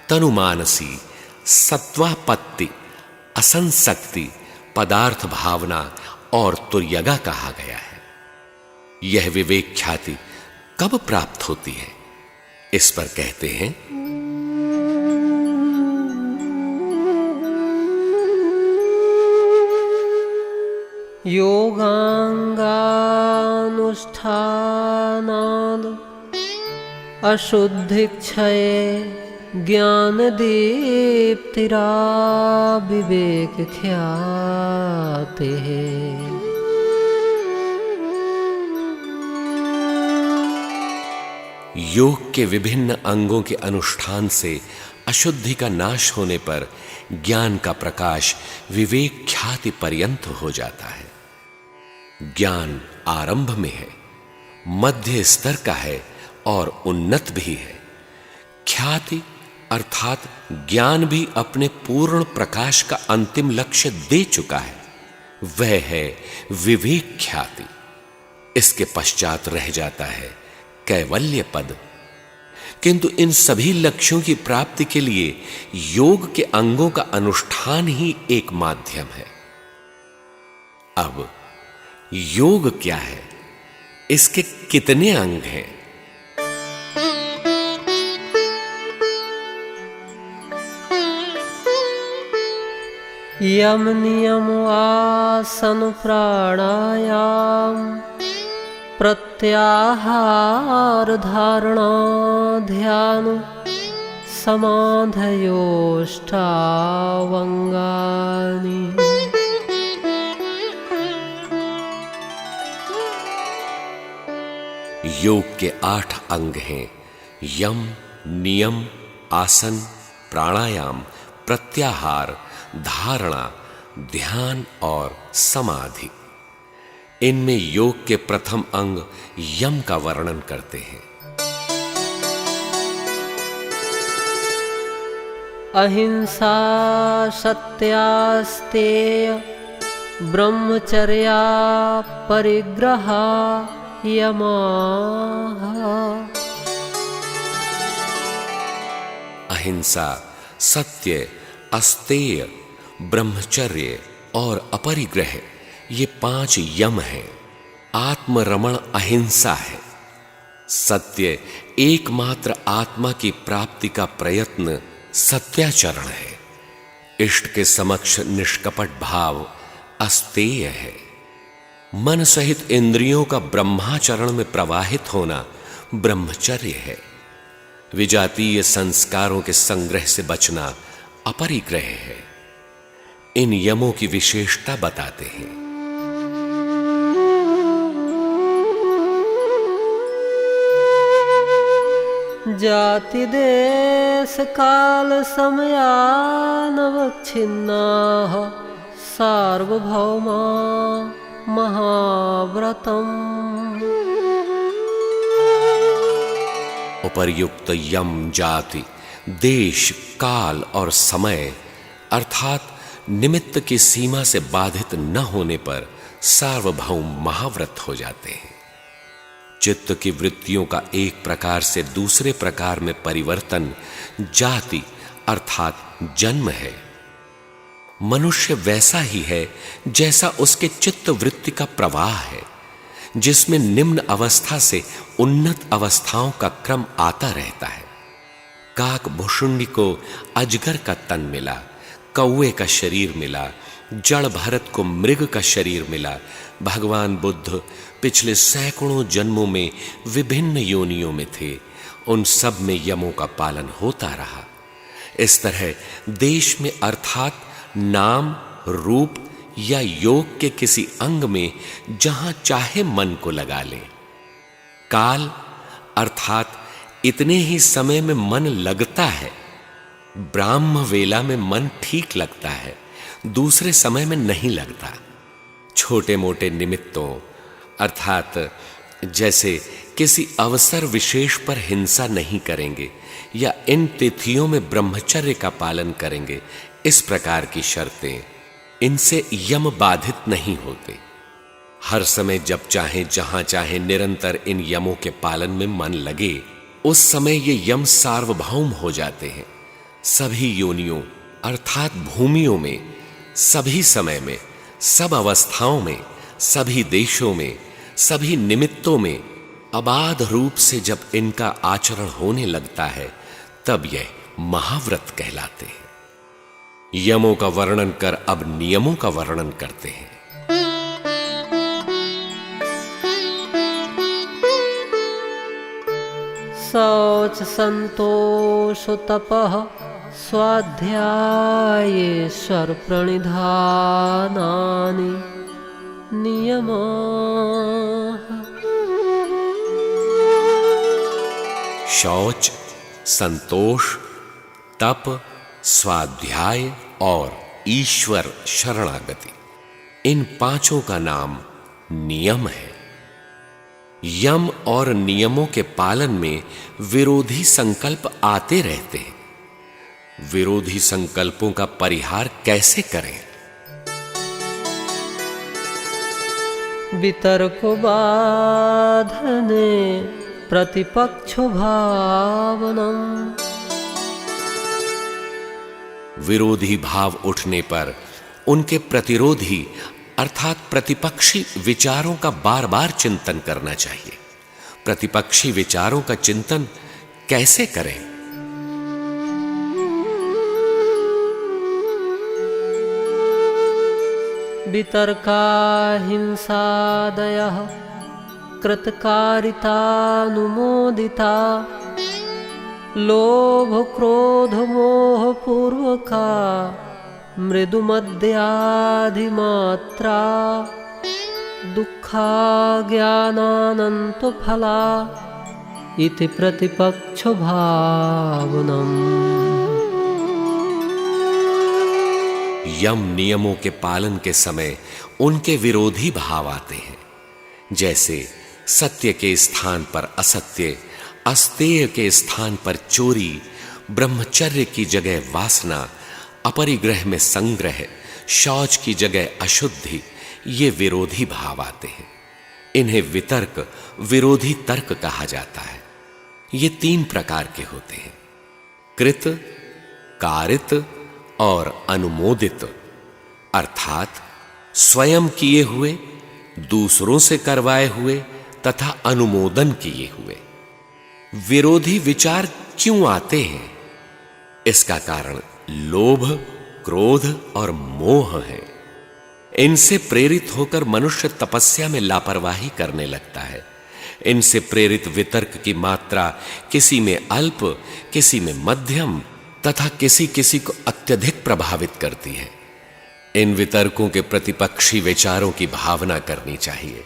तनुमानसी, सत्वापत्ति, असंसक्ति, पदार्थ भावना और तुर्यगा कहा गया है। यह विवेक ख्याति कब प्राप्त होती है? इस पर कहते हैं योगांगानुष्ठानाद् अशुद्धिक्षये ज्ञानदीप्तिराविवेकख्यातेः। योग के विभिन्न अंगों के अनुष्ठान से अशुद्धि का नाश होने पर ज्ञान का प्रकाश विवेक ख्याति पर्यंत हो जाता है। ज्ञान आरंभ में है, मध्य स्तर का है और उन्नत भी है। ख्याति अर्थात ज्ञान भी अपने पूर्ण प्रकाश का अंतिम लक्ष्य दे चुका है, वह है विवेक ख्याति। इसके पश्चात रह जाता है कैवल्य पद। किंतु इन सभी लक्ष्यों की प्राप्ति के लिए योग के अंगों का अनुष्ठान ही एक माध्यम है। अब योग क्या है, इसके कितने अंग हैं? यम नियम आसन प्राणायाम प्रत्याहार धारणा ध्यान समाधयोष्टावंगानि। योग के 8 अंग हैं। यम, नियम, आसन, प्राणायाम, प्रत्याहार, धारणा, ध्यान और समाधि। इनमें योग के प्रथम अंग यम का वर्णन करते हैं। अहिंसा सत्यास्तेय ब्रह्मचर्या परिग्रहा यमाः। अहिंसा, सत्य, अस्तेय, ब्रह्मचर्य और अपरिग्रह, ये 5 यम हैं। आत्मरमण अहिंसा है। सत्य, एकमात्र आत्मा की प्राप्ति का प्रयत्न सत्याचरण है। इष्ट के समक्ष निष्कपट भाव अस्तेय है। मन सहित इंद्रियों का ब्रह्माचरण में प्रवाहित होना ब्रह्मचर्य है। विजातीय संस्कारों के संग्रह से बचना अपरिग्रह है। इन यमों की विशेषता बताते हैं। जाति देश काल समयानवच्छिन्नाः सार्वभौमा महाव्रतम्। उपर्युक्त यम जाति, देश, काल और समय अर्थात निमित्त की सीमा से बाधित न होने पर सार्वभौम महाव्रत हो जाते हैं। चित्त की वृत्तियों का एक प्रकार से दूसरे प्रकार में परिवर्तन जाति अर्थात जन्म है। मनुष्य वैसा ही है जैसा उसके चित्त वृत्ति का प्रवाह है, जिसमें निम्न अवस्था से उन्नत अवस्थाओं का क्रम आता रहता है। काक भुषुंडी को अजगर का तन मिला, कौवे का शरीर मिला, जड़ भरत को मृग का शरीर मिला। भगवान बुद्ध पिछले सैकड़ों जन्मों में विभिन्न योनियों में थे। उन सब में यमों का पालन होता रहा। इस तरह देश में अर्थात नाम, रूप या योग के किसी अंग में जहां चाहे मन को लगा ले। काल अर्थात इतने ही समय में मन लगता है। ब्राह्म वेला में मन ठीक लगता है, दूसरे समय में नहीं लगता। छोटे मोटे निमित्तों अर्थात जैसे किसी अवसर विशेष पर हिंसा नहीं करेंगे या इन तिथियों में ब्रह्मचर्य का पालन करेंगे, इस प्रकार की शर्तें, इनसे यम बाधित नहीं होते। हर समय जब चाहे जहां चाहे निरंतर इन यमों के पालन में मन लगे, उस समय ये यम सार्वभौम हो जाते हैं। सभी योनियों अर्थात भूमियों में, सभी समय में, सब अवस्थाओं में, सभी देशों में, सभी निमित्तों में अबाध रूप से जब इनका आचरण होने लगता है, तब यह महाव्रत कहलाते हैं। यमों का वर्णन कर अब नियमों का वर्णन करते हैं। शौच संतोष तपः स्वाध्यायेश्वर प्रणिधानानि नियमाः। शौच, संतोष, तप, स्वाध्याय और ईश्वर शरणागति, इन पांचों का नाम नियम है। यम और नियमों के पालन में विरोधी संकल्प आते रहते हैं। विरोधी संकल्पों का परिहार कैसे करें? वितर्को बाधने प्रतिपक्षो भावनम्। विरोधी भाव उठने पर उनके प्रतिरोधी अर्थात प्रतिपक्षी विचारों का बार-बार चिंतन करना चाहिए। प्रतिपक्षी विचारों का चिंतन कैसे करें? वितर्का हिंसादयः कृतकारितानुमोदिता लोभ क्रोध मोह पूर्वका मृदुमद्याधिमात्रा दुःखा ज्ञानानंतो फला इति प्रतिपक्षो भावनम्। यम नियमों के पालन के समय उनके विरोधी भाव आते हैं, जैसे सत्य के स्थान पर असत्य, अस्तेय के स्थान पर चोरी, ब्रह्मचर्य की जगह वासना, अपरिग्रह में संग्रह, शौच की जगह अशुद्धि, ये विरोधी भाव आते हैं। इन्हें वितर्क, विरोधी तर्क कहा जाता है। ये 3 प्रकार के होते हैं: कृत, कारित और अनुमोदित, अर्थात स्वयं किए हुए, दूसरों से करवाए हुए तथा अनुमोदन किए हुए। विरोधी विचार क्यों आते हैं? इसका कारण लोभ, क्रोध और मोह है। इनसे प्रेरित होकर मनुष्य तपस्या में लापरवाही करने लगता है। इनसे प्रेरित वितर्क की मात्रा किसी में अल्प, किसी में मध्यम तथा किसी किसी को अत्यधिक प्रभावित करती है। इन वितर्कों के प्रतिपक्षी विचारों की भावना करनी चाहिए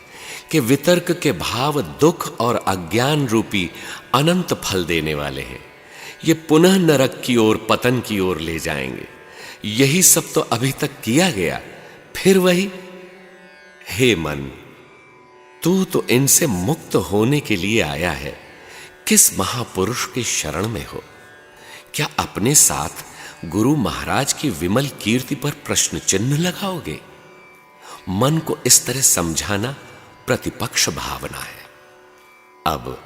कि वितर्क के भाव दुख और अज्ञान रूपी अनंत फल देने वाले हैं। ये पुनः नरक की ओर, पतन की ओर ले जाएंगे। यही सब तो अभी तक किया गया, फिर वही। हे मन, तू तो इनसे मुक्त होने के लिए आया है। किस महापुरुष के शरण में हो? क्या अपने साथ गुरु महाराज की विमल कीर्ति पर प्रश्न चिन्ह लगाओगे? मन को इस तरह समझाना प्रतिपक्ष भावना है। अब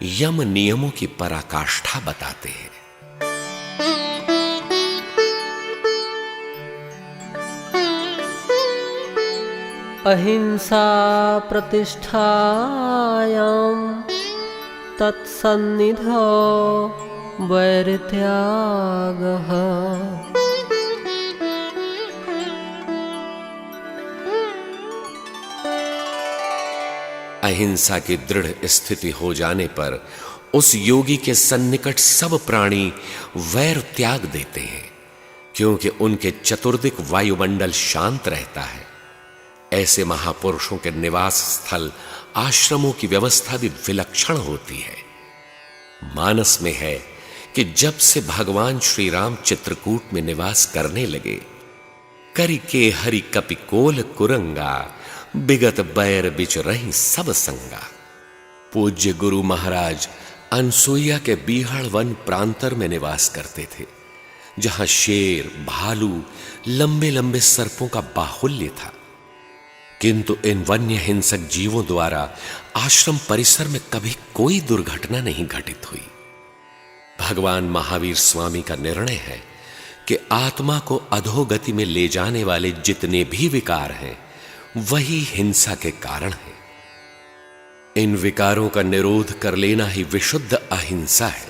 यम नियमों की पराकाष्ठा बताते हैं। अहिंसा प्रतिष्ठायां तत्सन्निधौ वैरत्यागः। अहिंसा की दृढ़ स्थिति हो जाने पर उस योगी के सन्निकट सब प्राणी वैर त्याग देते हैं, क्योंकि उनके चतुर्दिक वायुमंडल शांत रहता है। ऐसे महापुरुषों के निवास स्थल, आश्रमों की व्यवस्था भी विलक्षण होती है। मानस में है कि जब से भगवान श्री राम चित्रकूट में निवास करने लगे, करि के हरि कपिकोल कुरंगा, बिगत बैर बिच रही सब संगा। पूज्य गुरु महाराज अनसुईया के बीहड़ वन प्रांतर में निवास करते थे, जहां शेर, भालू, लंबे लंबे सर्पों का बाहुल्य था। किंतु इन वन्य हिंसक जीवों द्वारा आश्रम परिसर में कभी कोई दुर्घटना नहीं घटित हुई। भगवान महावीर स्वामी का निर्णय है कि आत्मा को अधोगति में ले जाने वाले जितने भी विकार हैं, वही हिंसा के कारण है। इन विकारों का निरोध कर लेना ही विशुद्ध अहिंसा है।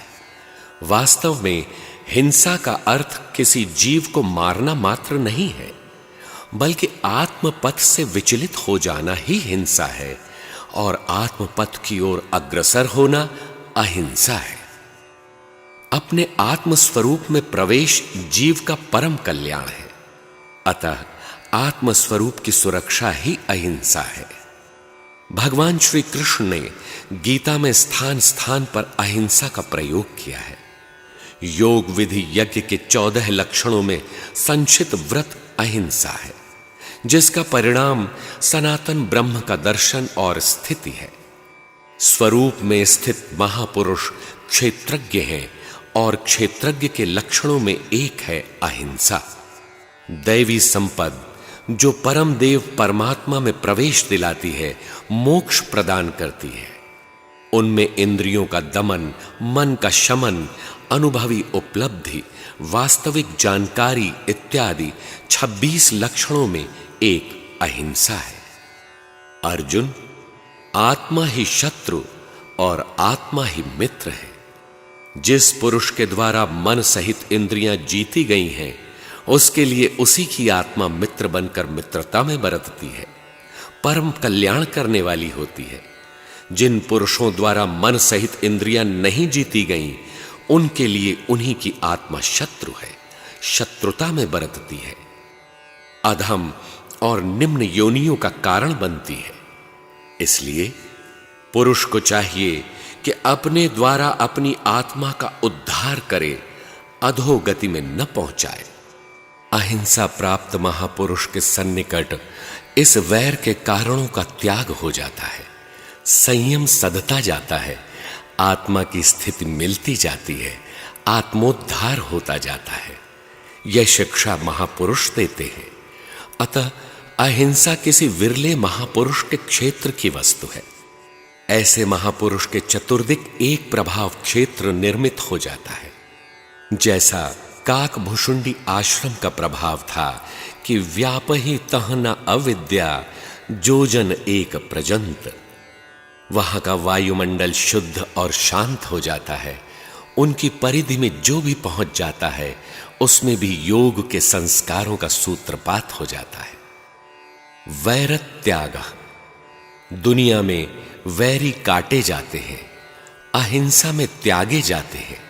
वास्तव में हिंसा का अर्थ किसी जीव को मारना मात्र नहीं है, बल्कि आत्मपथ से विचलित हो जाना ही हिंसा है, और आत्मपथ की ओर अग्रसर होना अहिंसा है। अपने आत्म स्वरूप में प्रवेश जीव का परम कल्याण है। अतः आत्म स्वरूप की सुरक्षा ही अहिंसा है। भगवान श्री कृष्ण ने गीता में स्थान स्थान पर अहिंसा का प्रयोग किया है। योग विधि यज्ञ के 14 लक्षणों में संचित व्रत अहिंसा है, जिसका परिणाम सनातन ब्रह्म का दर्शन और स्थिति है। स्वरूप में स्थित महापुरुष क्षेत्रज्ञ हैं और क्षेत्रज्ञ के लक्षणों में एक है अहिंसा। दैवी संपद जो परम देव परमात्मा में प्रवेश दिलाती है, मोक्ष प्रदान करती है। उनमें इंद्रियों का दमन, मन का शमन, अनुभवी उपलब्धि, वास्तविक जानकारी इत्यादि 26 लक्षणों में एक अहिंसा है। अर्जुन, आत्मा ही शत्रु और आत्मा ही मित्र है। जिस पुरुष के द्वारा मन सहित इंद्रियां जीती गई हैं, उसके लिए उसी की आत्मा मित्र बनकर मित्रता में बरतती है, परम कल्याण करने वाली होती है। जिन पुरुषों द्वारा मन सहित इंद्रियां नहीं जीती गईं, उनके लिए उन्हीं की आत्मा शत्रु है, शत्रुता में बरतती है, अधम और निम्न योनियों का कारण बनती है। इसलिए पुरुष को चाहिए कि अपने द्वारा अपनी आत्मा का उद्धार करे, अधोगति में न पहुंचाए। अहिंसा प्राप्त महापुरुष के सन्निकट इस वैर के कारणों का त्याग हो जाता है, संयम सधता जाता है, आत्मा की स्थिति मिलती जाती है, आत्मोद्धार होता जाता है। यह शिक्षा महापुरुष देते हैं। अतः अहिंसा किसी विरले महापुरुष के क्षेत्र की वस्तु है। ऐसे महापुरुष के चतुर्दिक एक प्रभाव क्षेत्र निर्मित हो जाता है। जैसा काकभुषुंडी आश्रम का प्रभाव था कि व्यापहि तह न अविद्या जो जन एक प्रजंत। वहां का वायुमंडल शुद्ध और शांत हो जाता है। उनकी परिधि में जो भी पहुंच जाता है, उसमें भी योग के संस्कारों का सूत्रपात हो जाता है। वैरत त्याग। दुनिया में वैरी काटे जाते हैं, अहिंसा में त्यागे जाते हैं।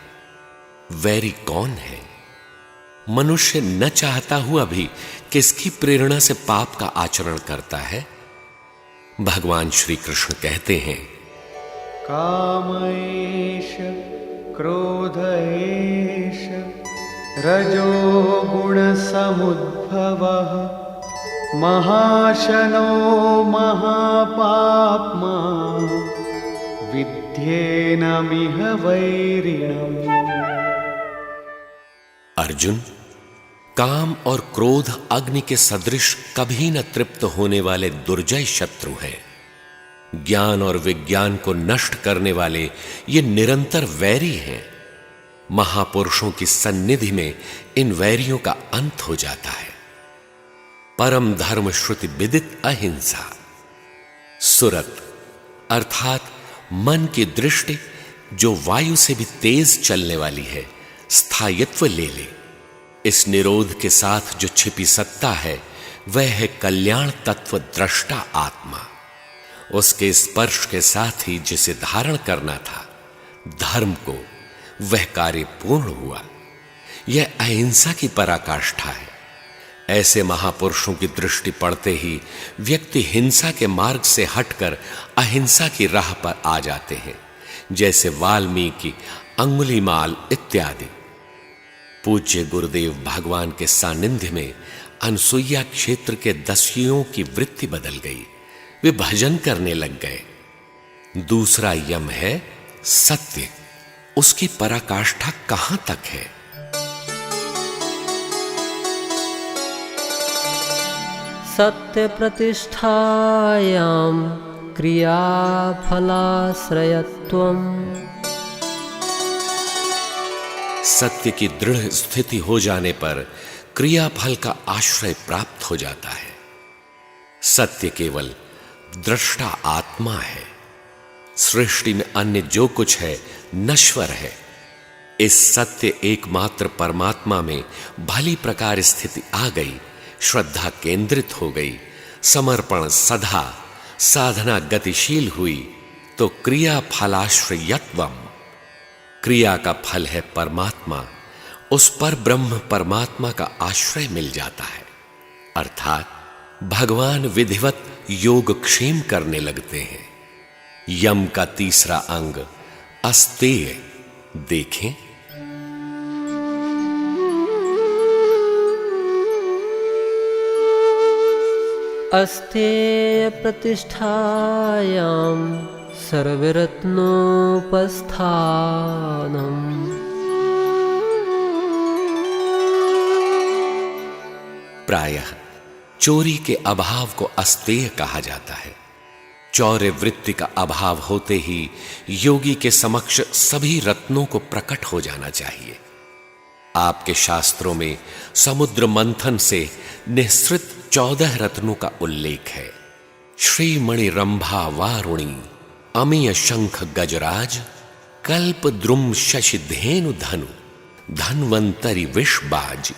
वैरी कौन है? मनुष्य न चाहता हुआ भी किसकी प्रेरणा से पाप का आचरण करता है? भगवान श्री कृष्ण कहते हैं, कामैष क्रोधैष रजो गुण समुद्भवः महाशनो महापाप्मा विद्येनमिह वैरिणम्। अर्जुन, काम और क्रोध अग्नि के सदृश कभी न तृप्त होने वाले दुर्जय शत्रु हैं। ज्ञान और विज्ञान को नष्ट करने वाले ये निरंतर वैरी हैं। महापुरुषों की सन्निधि में इन वैरियों का अंत हो जाता है। परम धर्म श्रुति विदित अहिंसा। सुरत अर्थात मन की दृष्टि जो वायु से भी तेज चलने वाली है, स्थायित्व ले ले। इस निरोध के साथ जो छिपी सत्ता है, वह है कल्याण तत्व दृष्टा आत्मा। उसके स्पर्श के साथ ही जिसे धारण करना था, धर्म को, वह कार्य पूर्ण हुआ। यह अहिंसा की पराकाष्ठा है। ऐसे महापुरुषों की दृष्टि पड़ते ही व्यक्ति हिंसा के मार्ग से हटकर अहिंसा की राह पर आ जाते हैं, जैसे वाल्मीकि, अंगुलीमाल इत्यादि। पूज्य गुरुदेव भगवान के सानिध्य में अनसुईया क्षेत्र के दस्युओं की वृत्ति बदल गई। वे भजन करने लग गए। दूसरा यम है सत्य। उसकी पराकाष्ठा कहां तक है? सत्य प्रतिष्ठायां क्रियाफलाश्रयत्वम्। सत्य की दृढ़ स्थिति हो जाने पर क्रियाफल का आश्रय प्राप्त हो जाता है। सत्य केवल दृष्टा आत्मा है। सृष्टि में अन्य जो कुछ है नश्वर है। इस सत्य एकमात्र परमात्मा में भली प्रकार स्थिति आ गई, श्रद्धा केंद्रित हो गई, समर्पण सधा, साधना गतिशील हुई, तो क्रिया फलाश्रयत्वम, क्रिया का फल है परमात्मा, उस पर ब्रह्म परमात्मा का आश्रय मिल जाता है, अर्थात भगवान विधिवत योगक्षेम करने लगते हैं। यम का तीसरा अंग अस्तेय देखें। अस्तेय प्रतिष्ठायां सर्वरत्नोपस्थानम्। प्रायः चोरी के अभाव को अस्तेय कहा जाता है। चौर्य वृत्ति का अभाव होते ही योगी के समक्ष सभी रत्नों को प्रकट हो जाना चाहिए। आपके शास्त्रों में समुद्र मंथन से निःसृत 14 रत्नों का उल्लेख है। श्रीमणि रंभा वारुणी अमीय शंख गजराज कल्प द्रुम शशि धेनु धनु धन्वंतरी विषबाज।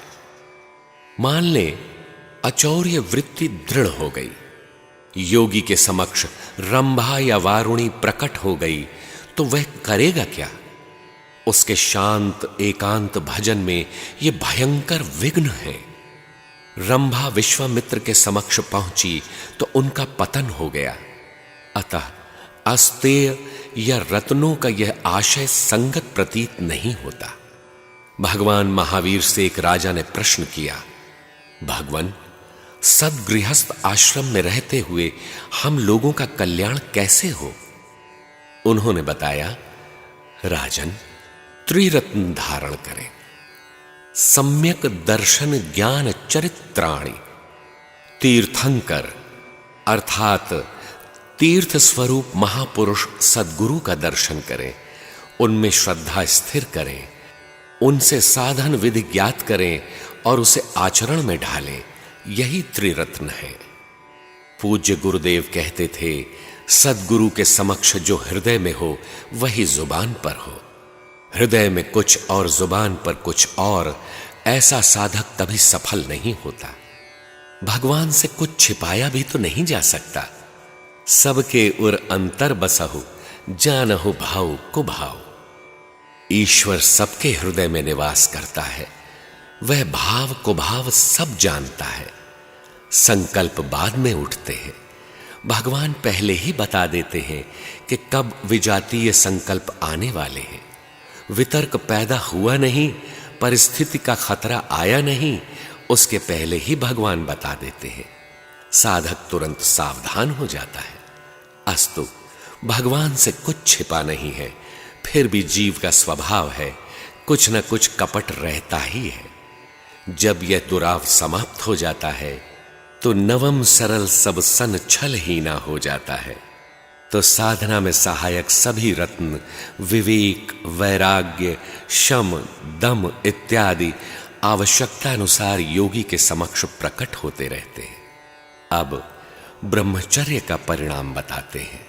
मान ले अचौर्य वृत्ति दृढ़ हो गई, योगी के समक्ष रंभा या वारुणी प्रकट हो गई तो वह करेगा क्या? उसके शांत एकांत भजन में ये भयंकर विघ्न है। रंभा विश्वामित्र के समक्ष पहुंची तो उनका पतन हो गया। अतः अस्तेय या रत्नों का यह आशय संगत प्रतीत नहीं होता। भगवान महावीर से एक राजा ने प्रश्न किया, भगवान, सद्गृहस्थ आश्रम में रहते हुए हम लोगों का कल्याण कैसे हो? उन्होंने बताया, राजन, त्रिरत्न धारण करें। सम्यक दर्शन ज्ञान चरित्राणि। तीर्थंकर अर्थात तीर्थ स्वरूप महापुरुष सद्गुरु का दर्शन करें, उनमें श्रद्धा स्थिर करें, उनसे साधन विधि ज्ञात करें और उसे आचरण में ढालें। यही त्रिरत्न है। पूज्य गुरुदेव कहते थे, सद्गुरु के समक्ष जो हृदय में हो वही जुबान पर हो। हृदय में कुछ और जुबान पर कुछ और, ऐसा साधक कभी सफल नहीं होता। भगवान से कुछ छिपाया भी तो नहीं जा सकता। सबके उर अंतर बसहु जानहु भाव को भाव। ईश्वर सबके हृदय में निवास करता है, वह भाव को भाव सब जानता है। संकल्प बाद में उठते हैं। भगवान पहले ही बता देते हैं कि कब विजातीय संकल्प आने वाले हैं। वितर्क पैदा हुआ नहीं, परिस्थिति का खतरा आया नहीं, उसके पहले ही भगवान बता देते हैं। साधक तुरंत सावधान हो जाता है। अस्तु, भगवान से कुछ छिपा नहीं है, फिर भी जीव का स्वभाव है, कुछ न कुछ कपट रहता ही है। जब यह दुराव समाप्त हो जाता है तो नवम सरल सब सन छल ही ना हो जाता है। तो साधना में सहायक सभी रत्न विवेक, वैराग्य, शम, दम इत्यादि आवश्यकता अनुसार योगी के समक्ष प्रकट होते रहते हैं। अब ब्रह्मचर्य का परिणाम बताते हैं।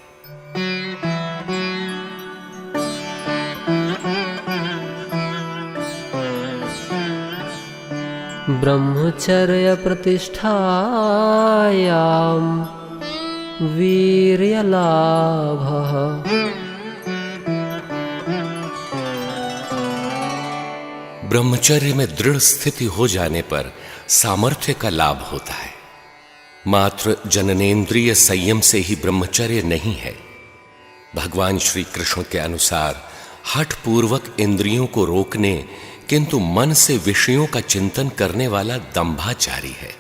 ब्रह्मचर्य प्रतिष्ठायां वीर्यलाभः। ब्रह्मचर्य में दृढ़ स्थिति हो जाने पर सामर्थ्य का लाभ होता है। मात्र जननेन्द्रिय संयम से ही ब्रह्मचर्य नहीं है। भगवान श्री कृष्ण के अनुसार हठ पूर्वक इंद्रियों को रोकने किंतु मन से विषयों का चिंतन करने वाला दंभाचारी है।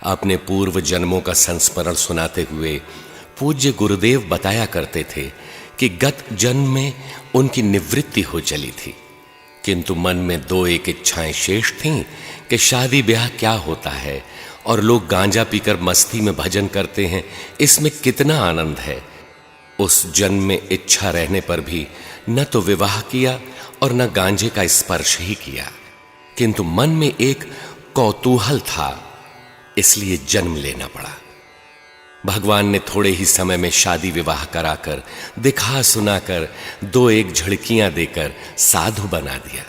अपने पूर्व जन्मों का संस्मरण सुनाते हुए पूज्य गुरुदेव बताया करते थे कि गत जन्म में उनकी निवृत्ति हो चली थी, किंतु मन में दो एक इच्छाएं शेष थीं कि शादी ब्याह क्या होता है और लोग गांजा पीकर मस्ती में भजन करते हैं, इसमें कितना आनंद है। उस जन्म में इच्छा रहने पर भी न तो विवाह किया और न गांजे का स्पर्श ही किया, किंतु मन में एक कौतूहल था, इसलिए जन्म लेना पड़ा। भगवान ने थोड़े ही समय में शादी विवाह कराकर, दिखा सुनाकर, दो एक झड़कियां देकर साधु बना दिया।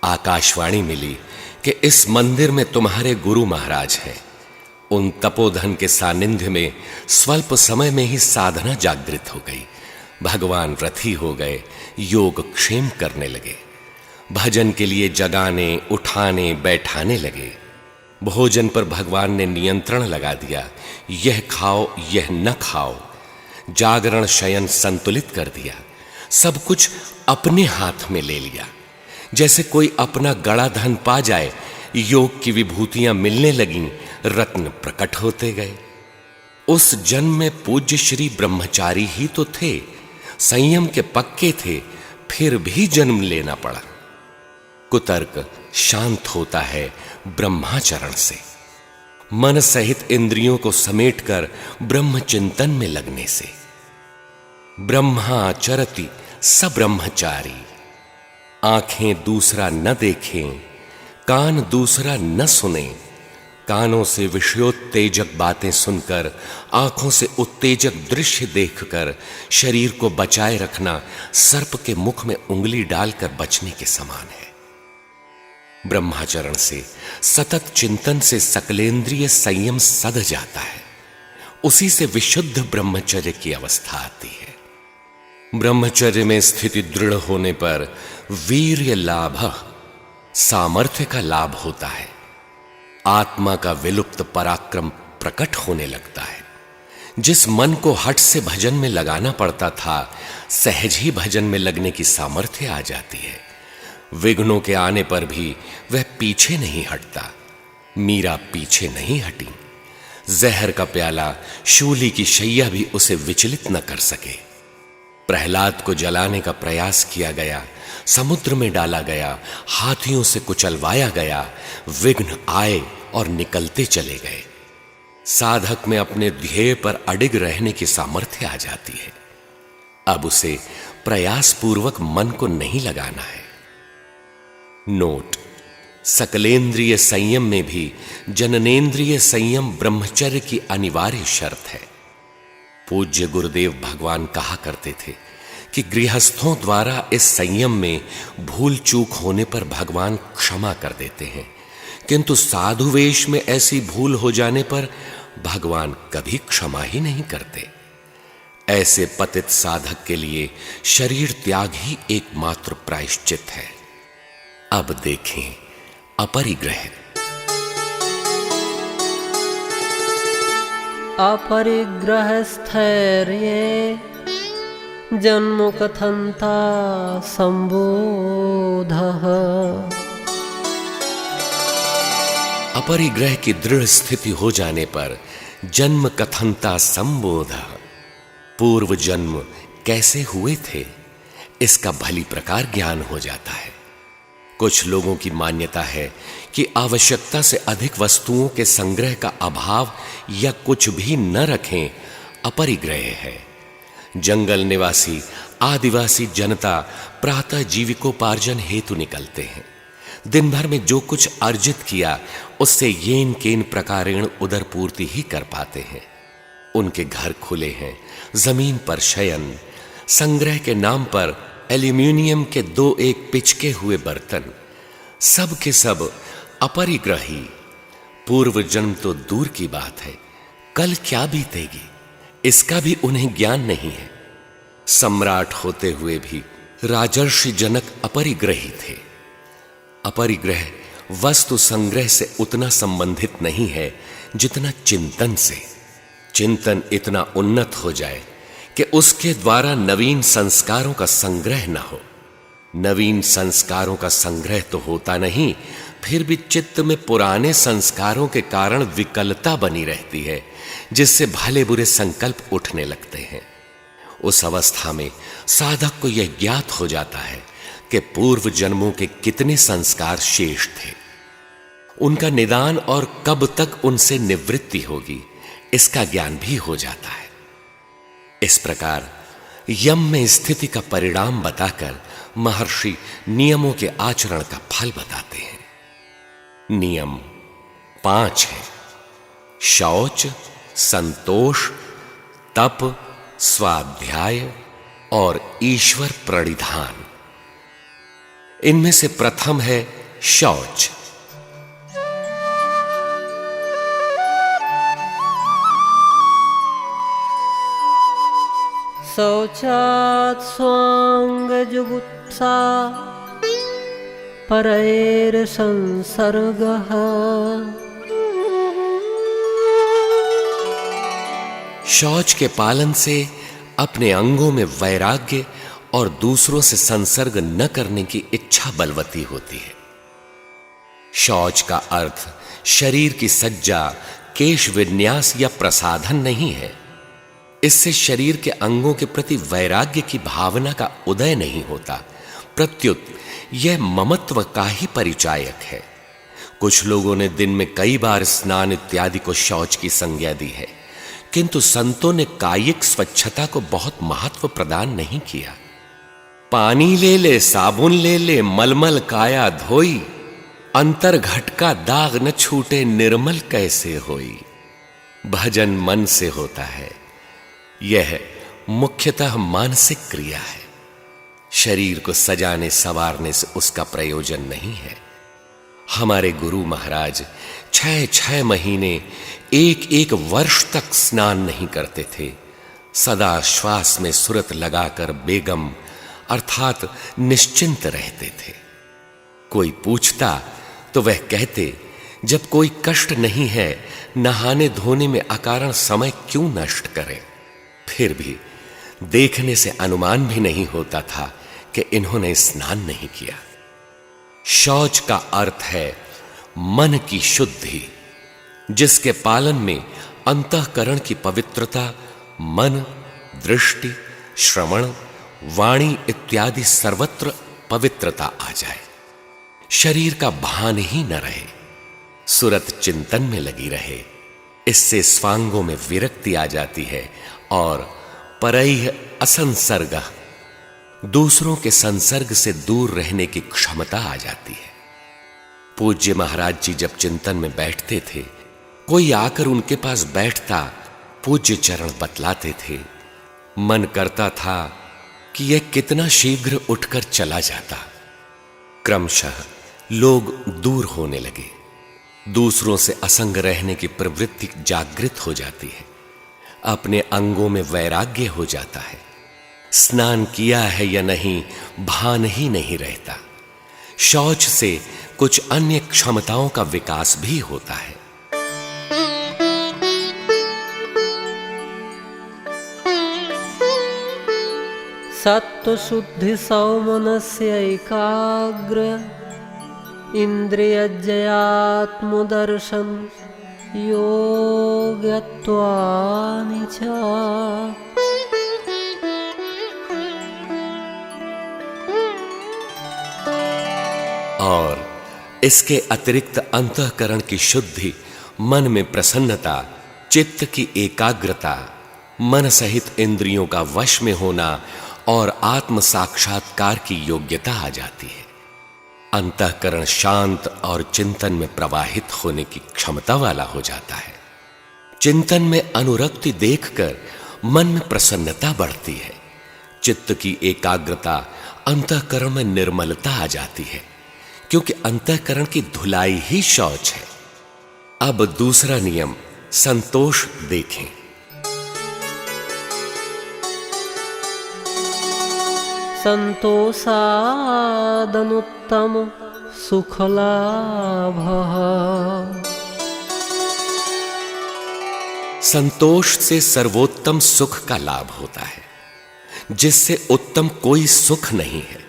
आकाशवाणी मिली कि इस मंदिर में तुम्हारे गुरु महाराज हैं। उन तपोधन के सानिध्य में स्वल्प समय में ही साधना जागृत हो गई। भगवान रथी हो गए, योग क्षेम करने लगे। भजन के लिए जगाने, उठाने, बैठाने लगे। भोजन पर भगवान ने नियंत्रण लगा दिया, यह खाओ, यह न खाओ। जागरण शयन संतुलित कर दिया। सब कुछ अपने हाथ में ले लिया। जैसे कोई अपना गड़ा धन पा जाए, योग की विभूतियां मिलने लगीं, रत्न प्रकट होते गए। उस जन्म में पूज्य श्री ब्रह्मचारी ही तो थे, संयम के पक्के थे, फिर भी जन्म लेना पड़ा। कुतर्क शांत होता है ब्रह्माचरण से, मन सहित इंद्रियों को समेटकर ब्रह्म चिंतन में लगने से। ब्रह्माचरति स ब्रह्मचारी, आंखें दूसरा न देखें, कान दूसरा न सुने। कानों से विषयोत्तेजक बातें सुनकर, आंखों से उत्तेजक दृश्य देखकर शरीर को बचाए रखना सर्प के मुख में उंगली डालकर बचने के समान है। ब्रह्माचरण से, सतत चिंतन से सकलेंद्रिय संयम सध जाता है। उसी से विशुद्ध ब्रह्मचर्य की अवस्था आती है। ब्रह्मचर्य में स्थिति दृढ़ होने पर वीर्य लाभ, सामर्थ्य का लाभ होता है। आत्मा का विलुप्त पराक्रम प्रकट होने लगता है। जिस मन को हठ से भजन में लगाना पड़ता था, सहज ही भजन में लगने की सामर्थ्य आ जाती है। विघ्नों के आने पर भी वह पीछे नहीं हटता। मीरा पीछे नहीं हटी। जहर का प्याला, शूली की शैया भी उसे विचलित न कर सके। प्रहलाद को जलाने का प्रयास किया गया, समुद्र में डाला गया, हाथियों से कुचलवाया गया। विघ्न आए और निकलते चले गए। साधक में अपने ध्येय पर अडिग रहने की सामर्थ्य आ जाती है। अब उसे प्रयास पूर्वक मन को नहीं लगाना है। नोट: सकलेंद्रिय संयम में भी जननेन्द्रिय संयम ब्रह्मचर्य की अनिवार्य शर्त है। पूज्य गुरुदेव भगवान कहा करते थे कि गृहस्थों द्वारा इस संयम में भूल चूक होने पर भगवान क्षमा कर देते हैं, किंतु साधु वेश में ऐसी भूल हो जाने पर भगवान कभी क्षमा ही नहीं करते। ऐसे पतित साधक के लिए शरीर त्याग ही एकमात्र प्रायश्चित है। अब देखें अपरिग्रह। अपरिग्रह स्थैर्ये जन्म कथन्ता संबोधः। अपरिग्रह की दृढ़ स्थिति हो जाने पर जन्म कथनता संबोध, पूर्व जन्म कैसे हुए थे इसका भली प्रकार ज्ञान हो जाता है। कुछ लोगों की मान्यता है कि आवश्यकता से अधिक वस्तुओं के संग्रह का अभाव या कुछ भी न रखें अपरिग्रह है। जंगल निवासी आदिवासी जनता प्रातः जीविकोपार्जन हेतु निकलते हैं। दिन भर में जो कुछ अर्जित किया उससे येन केन प्रकारेण उदर पूर्ति ही कर पाते हैं। उनके घर खुले हैं, जमीन पर शयन, संग्रह के नाम पर एल्यूमिनियम के 2-1 पिचके हुए बर्तन, सब के सब अपरिग्रही। पूर्व जन्म तो दूर की बात है, कल क्या बीतेगी इसका भी उन्हें ज्ञान नहीं है। सम्राट होते हुए भी राजर्षि जनक अपरिग्रही थे। अपरिग्रह वस्तु संग्रह से उतना संबंधित नहीं है जितना चिंतन से। चिंतन इतना उन्नत हो जाए कि उसके द्वारा नवीन संस्कारों का संग्रह न हो। नवीन संस्कारों का संग्रह तो होता नहीं, फिर भी चित्त में पुराने संस्कारों के कारण विकलता बनी रहती है, जिससे भले बुरे संकल्प उठने लगते हैं। उस अवस्था में साधक को यह ज्ञात हो जाता है कि पूर्व जन्मों के कितने संस्कार शेष थे, उनका निदान और कब तक उनसे निवृत्ति होगी इसका ज्ञान भी हो जाता है। इस प्रकार यम में स्थिति का परिणाम बताकर महर्षि नियमों के आचरण का फल बताते हैं। नियम 5 है: शौच, संतोष, तप, स्वाध्याय और ईश्वर प्रणिधान। इनमें से प्रथम है शौच। शौचात् स्वाङ्गजुगुप्सा परैर्संसर्गः। शौच के पालन से अपने अंगों में वैराग्य और दूसरों से संसर्ग न करने की इच्छा बलवती होती है। शौच का अर्थ शरीर की सज्जा, केश विन्यास या प्रसाधन नहीं है। इससे शरीर के अंगों के प्रति वैराग्य की भावना का उदय नहीं होता, प्रत्युत यह ममत्व का ही परिचायक है। कुछ लोगों ने दिन में कई बार स्नान इत्यादि को शौच की संज्ञा दी है, किंतु संतों ने कायिक स्वच्छता को बहुत महत्व प्रदान नहीं किया। पानी ले ले, साबुन ले ले, मलमल काया धोई, अंतर घट का दाग न छूटे, निर्मल कैसे होई। भजन मन से होता है। यह मुख्यतः मानसिक क्रिया है। शरीर को सजाने संवारने से उसका प्रयोजन नहीं है। हमारे गुरु महाराज 6-6 महीने, 1-1 वर्ष तक स्नान नहीं करते थे। सदा श्वास में सुरत लगाकर बेगम अर्थात निश्चिंत रहते थे। कोई पूछता तो वह कहते, जब कोई कष्ट नहीं है, नहाने धोने में अकारण समय क्यों नष्ट करें। फिर भी देखने से अनुमान भी नहीं होता था कि इन्होंने स्नान नहीं किया। शौच का अर्थ है मन की शुद्धि, जिसके पालन में अंतःकरण की पवित्रता, मन, दृष्टि, श्रवण, वाणी इत्यादि सर्वत्र पवित्रता आ जाए। शरीर का भान ही न रहे, सुरत चिंतन में लगी रहे। इससे स्वांगों में विरक्ति आ जाती है और परैः असंसर्ग, दूसरों के संसर्ग से दूर रहने की क्षमता आ जाती है। पूज्य महाराज जी जब चिंतन में बैठते थे, कोई आकर उनके पास बैठता, पूज्य चरण बतलाते थे। मन करता था कि यह कितना शीघ्र उठकर चला जाता। क्रमशः लोग दूर होने लगे। दूसरों से असंग रहने की प्रवृत्ति जागृत हो जाती है। अपने अंगों में वैराग्य हो जाता है। स्नान किया है या नहीं भान ही नहीं रहता। शौच से कुछ अन्य क्षमताओं का विकास भी होता है। सत्व शुद्धि सौमनस्य एकाग्र इंद्रियजयात्मदर्शन योगत्वानि च। और इसके अतिरिक्त अंतःकरण की शुद्धि, मन में प्रसन्नता, चित्त की एकाग्रता, मन सहित इंद्रियों का वश में होना और आत्म साक्षात्कार की योग्यता आ जाती है। अंतःकरण शांत और चिंतन में प्रवाहित होने की क्षमता वाला हो जाता है। चिंतन में अनुरक्ति देखकर मन में प्रसन्नता बढ़ती है। चित्त की एकाग्रता, अंतःकरण में निर्मलता आ जाती है, क्योंकि अंतःकरण की धुलाई ही शौच है। अब दूसरा नियम संतोष देखें। संतोषादनुत्तम सुखलाभः। संतोष से सर्वोत्तम सुख का लाभ होता है, जिससे उत्तम कोई सुख नहीं है।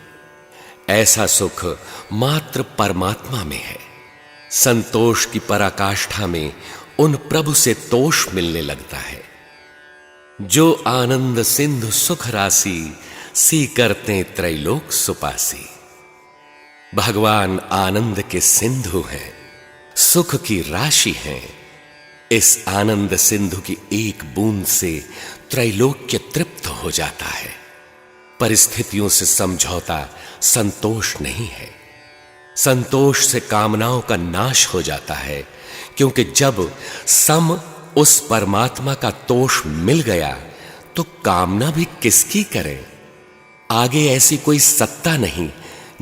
ऐसा सुख मात्र परमात्मा में है। संतोष की पराकाष्ठा में उन प्रभु से तोष मिलने लगता है। जो आनंद सिंधु सुख राशि, सी करते त्रैलोक सुपासी। भगवान आनंद के सिंधु हैं, सुख की राशि हैं। इस आनंद सिंधु की एक बूंद से त्रैलोक्य तृप्त हो जाता है। परिस्थितियों से समझौता संतोष नहीं है। संतोष से कामनाओं का नाश हो जाता है, क्योंकि जब सम उस परमात्मा का तोष मिल गया तो कामना भी किसकी करें। आगे ऐसी कोई सत्ता नहीं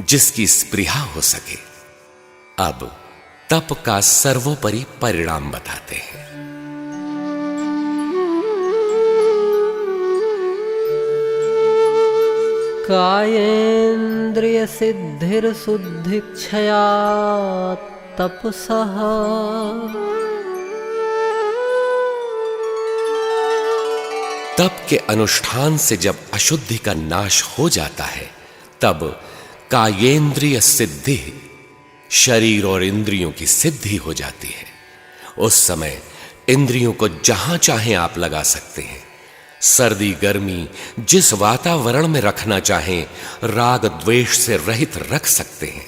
जिसकी स्पृहा हो सके। अब तप का सर्वोपरि परिणाम बताते हैं। कायेन्द्रिय सिद्धिर्शुद्धिक्षया तपसः तप के अनुष्ठान से जब अशुद्धि का नाश हो जाता है, तब कायेंद्रिय सिद्धि, शरीर और इंद्रियों की सिद्धि हो जाती है। उस समय इंद्रियों को जहां चाहें आप लगा सकते हैं। सर्दी गर्मी जिस वातावरण में रखना चाहें, राग द्वेष से रहित रख सकते हैं।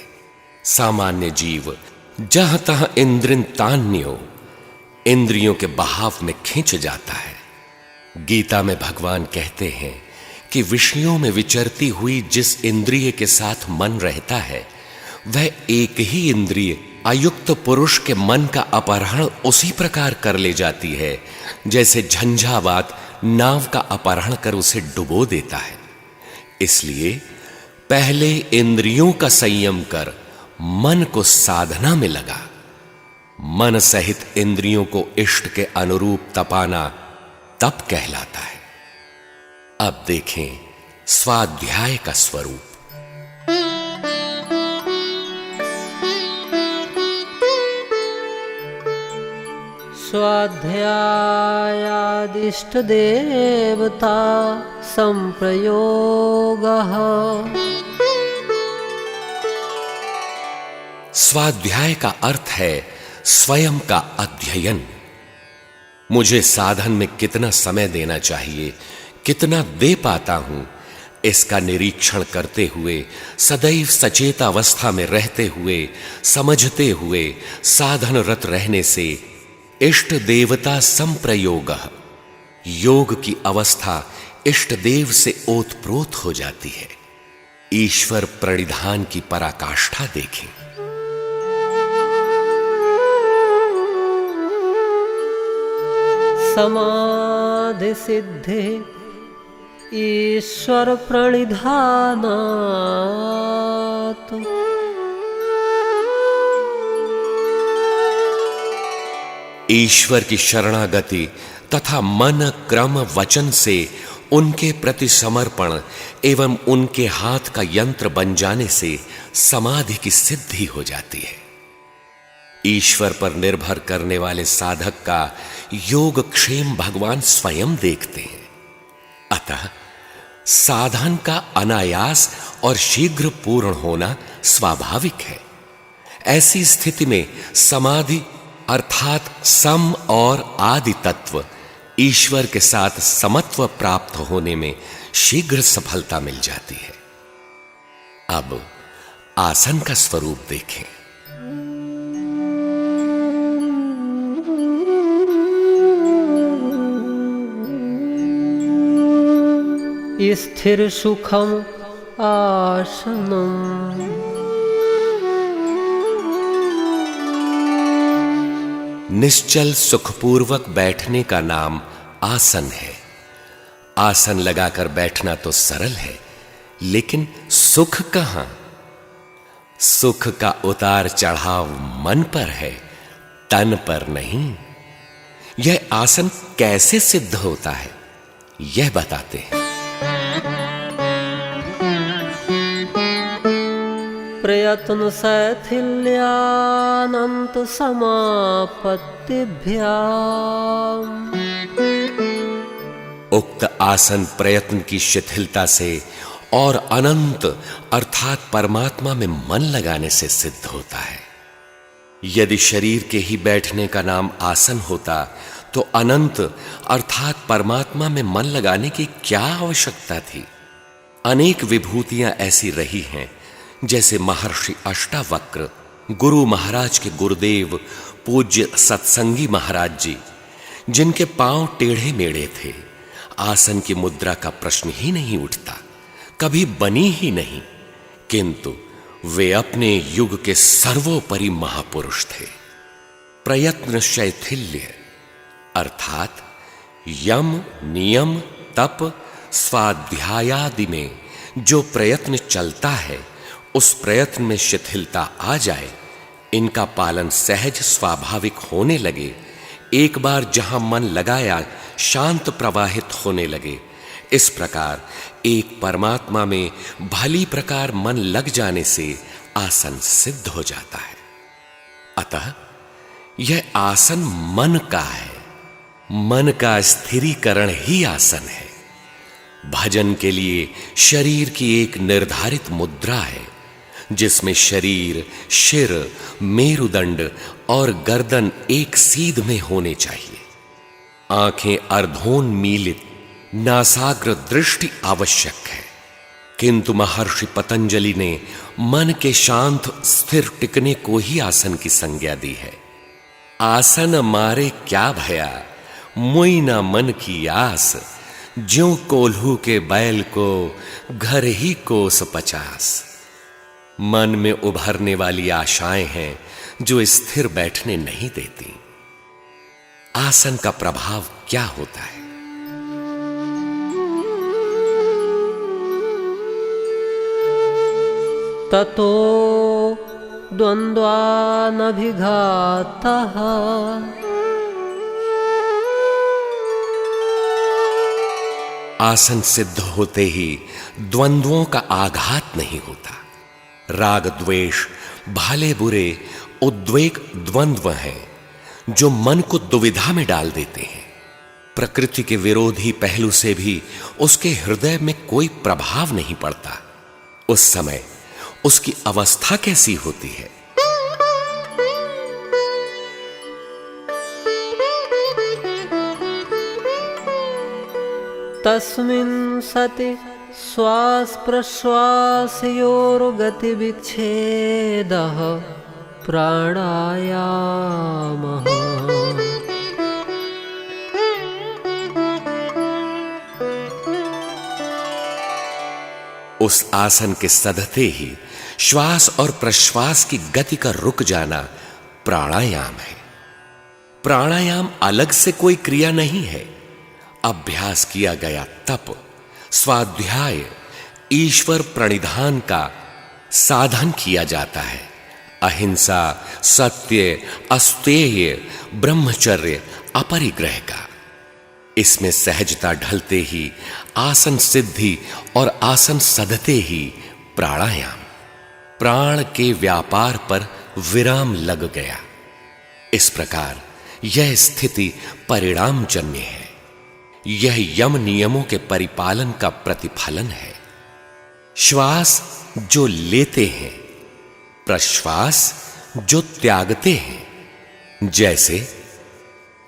सामान्य जीव जहां तहां इंद्रियतान्यो, इंद्रियों के बहाव में खींच जाता है। गीता में भगवान कहते हैं कि विषयों में विचरती हुई जिस इंद्रिय के साथ मन रहता है, वह एक ही इंद्रिय अयुक्त पुरुष के मन का अपहरण उसी प्रकार कर ले जाती है जैसे झंझावात नाव का अपहरण कर उसे डुबो देता है। इसलिए पहले इंद्रियों का संयम कर मन को साधना में लगा। मन सहित इंद्रियों को इष्ट के अनुरूप तपाना तप कहलाता है। अब देखें स्वाध्याय का स्वरूप। स्वाध्यायादिष्ट देवता संप्रयोगः। स्वाध्याय का अर्थ है स्वयं का अध्ययन। मुझे साधन में कितना समय देना चाहिए, कितना दे पाता हूं, इसका निरीक्षण करते हुए, सदैव सचेत अवस्था में रहते हुए, समझते हुए साधनरत रहने से इष्ट देवता संप्रयोगः, योग की अवस्था इष्ट देव से ओतप्रोत हो जाती है। ईश्वर प्रणिधान की पराकाष्ठा देखें। समाधि सिद्धि ईश्वर प्रणिधानात्। ईश्वर की शरणागति तथा मन क्रम वचन से उनके प्रति समर्पण एवं उनके हाथ का यंत्र बन जाने से समाधि की सिद्धि हो जाती है। ईश्वर पर निर्भर करने वाले साधक का योगक्षेम भगवान स्वयं देखते हैं। अतः साधन का अनायास और शीघ्र पूर्ण होना स्वाभाविक है। ऐसी स्थिति में समाधि अर्थात सम और आदि तत्व ईश्वर के साथ समत्व प्राप्त होने में शीघ्र सफलता मिल जाती है। अब आसन का स्वरूप देखें। स्थिर सुखम आसनम। निश्चल सुखपूर्वक बैठने का नाम आसन है। आसन लगाकर बैठना तो सरल है, लेकिन सुख कहां? सुख का उतार चढ़ाव मन पर है, तन पर नहीं। यह आसन कैसे सिद्ध होता है, यह बताते हैं। प्रयत्न शैथिल्यानंत समापत्तिभ्याम। उक्त आसन प्रयत्न की शिथिलता से और अनंत अर्थात परमात्मा में मन लगाने से सिद्ध होता है। यदि शरीर के ही बैठने का नाम आसन होता तो अनंत अर्थात परमात्मा में मन लगाने की क्या आवश्यकता थी? अनेक विभूतियां ऐसी रही हैं, जैसे महर्षि अष्टावक्र, गुरु महाराज के गुरुदेव पूज्य सत्संगी महाराज जी, जिनके पांव टेढ़े मेढ़े थे। आसन की मुद्रा का प्रश्न ही नहीं उठता, कभी बनी ही नहीं, किंतु वे अपने युग के सर्वोपरि महापुरुष थे। प्रयत्न शैथिल्य अर्थात यम नियम तप स्वाध्यायादि में जो प्रयत्न चलता है, उस प्रयत्न में शिथिलता आ जाए, इनका पालन सहज स्वाभाविक होने लगे, एक बार जहां मन लगाया शांत प्रवाहित होने लगे, इस प्रकार एक परमात्मा में भली प्रकार मन लग जाने से आसन सिद्ध हो जाता है। अतः यह आसन मन का है। मन का स्थिरीकरण ही आसन है। भजन के लिए शरीर की एक निर्धारित मुद्रा है, जिसमें शरीर, शिर, मेरुदंड और गर्दन एक सीध में होने चाहिए। आंखें अर्धोन्मीलित, नासाग्र दृष्टि आवश्यक है। किंतु महर्षि पतंजलि ने मन के शांत स्थिर टिकने को ही आसन की संज्ञा दी है। आसन मारे क्या भया, मुई न मन की आस, ज्यों कोल्हू के बैल को घर ही कोस 50। मन में उभरने वाली आशाएं हैं जो स्थिर बैठने नहीं देती। आसन का प्रभाव क्या होता है? ततो द्वन्द्वानभिघातः आसन सिद्ध होते ही द्वंद्वों का आघात नहीं होता। राग द्वेष, भले बुरे, उद्वेग द्वंद्व हैं जो मन को दुविधा में डाल देते हैं। प्रकृति के विरोधी पहलू से भी उसके हृदय में कोई प्रभाव नहीं पड़ता। उस समय उसकी अवस्था कैसी होती है? तस्मिन् सति श्वास प्रश्वासयोर्गतिविच्छेदः प्राणायामः। उस आसन के सधते ही श्वास और प्रश्वास की गति का रुक जाना प्राणायाम है। प्राणायाम अलग से कोई क्रिया नहीं है। अभ्यास किया गया तप, स्वाध्याय, ईश्वर प्रणिधान का साधन किया जाता है। अहिंसा, सत्य, अस्तेय, ब्रह्मचर्य, अपरिग्रह का। इसमें सहजता ढलते ही आसन सिद्धि और आसन सधते ही प्राणायाम, प्राण के व्यापार पर विराम लग गया। इस प्रकार यह स्थिति परिणामजन्य है। यह यम नियमों के परिपालन का प्रतिफलन है। श्वास जो लेते हैं, प्रश्वास जो त्यागते हैं। जैसे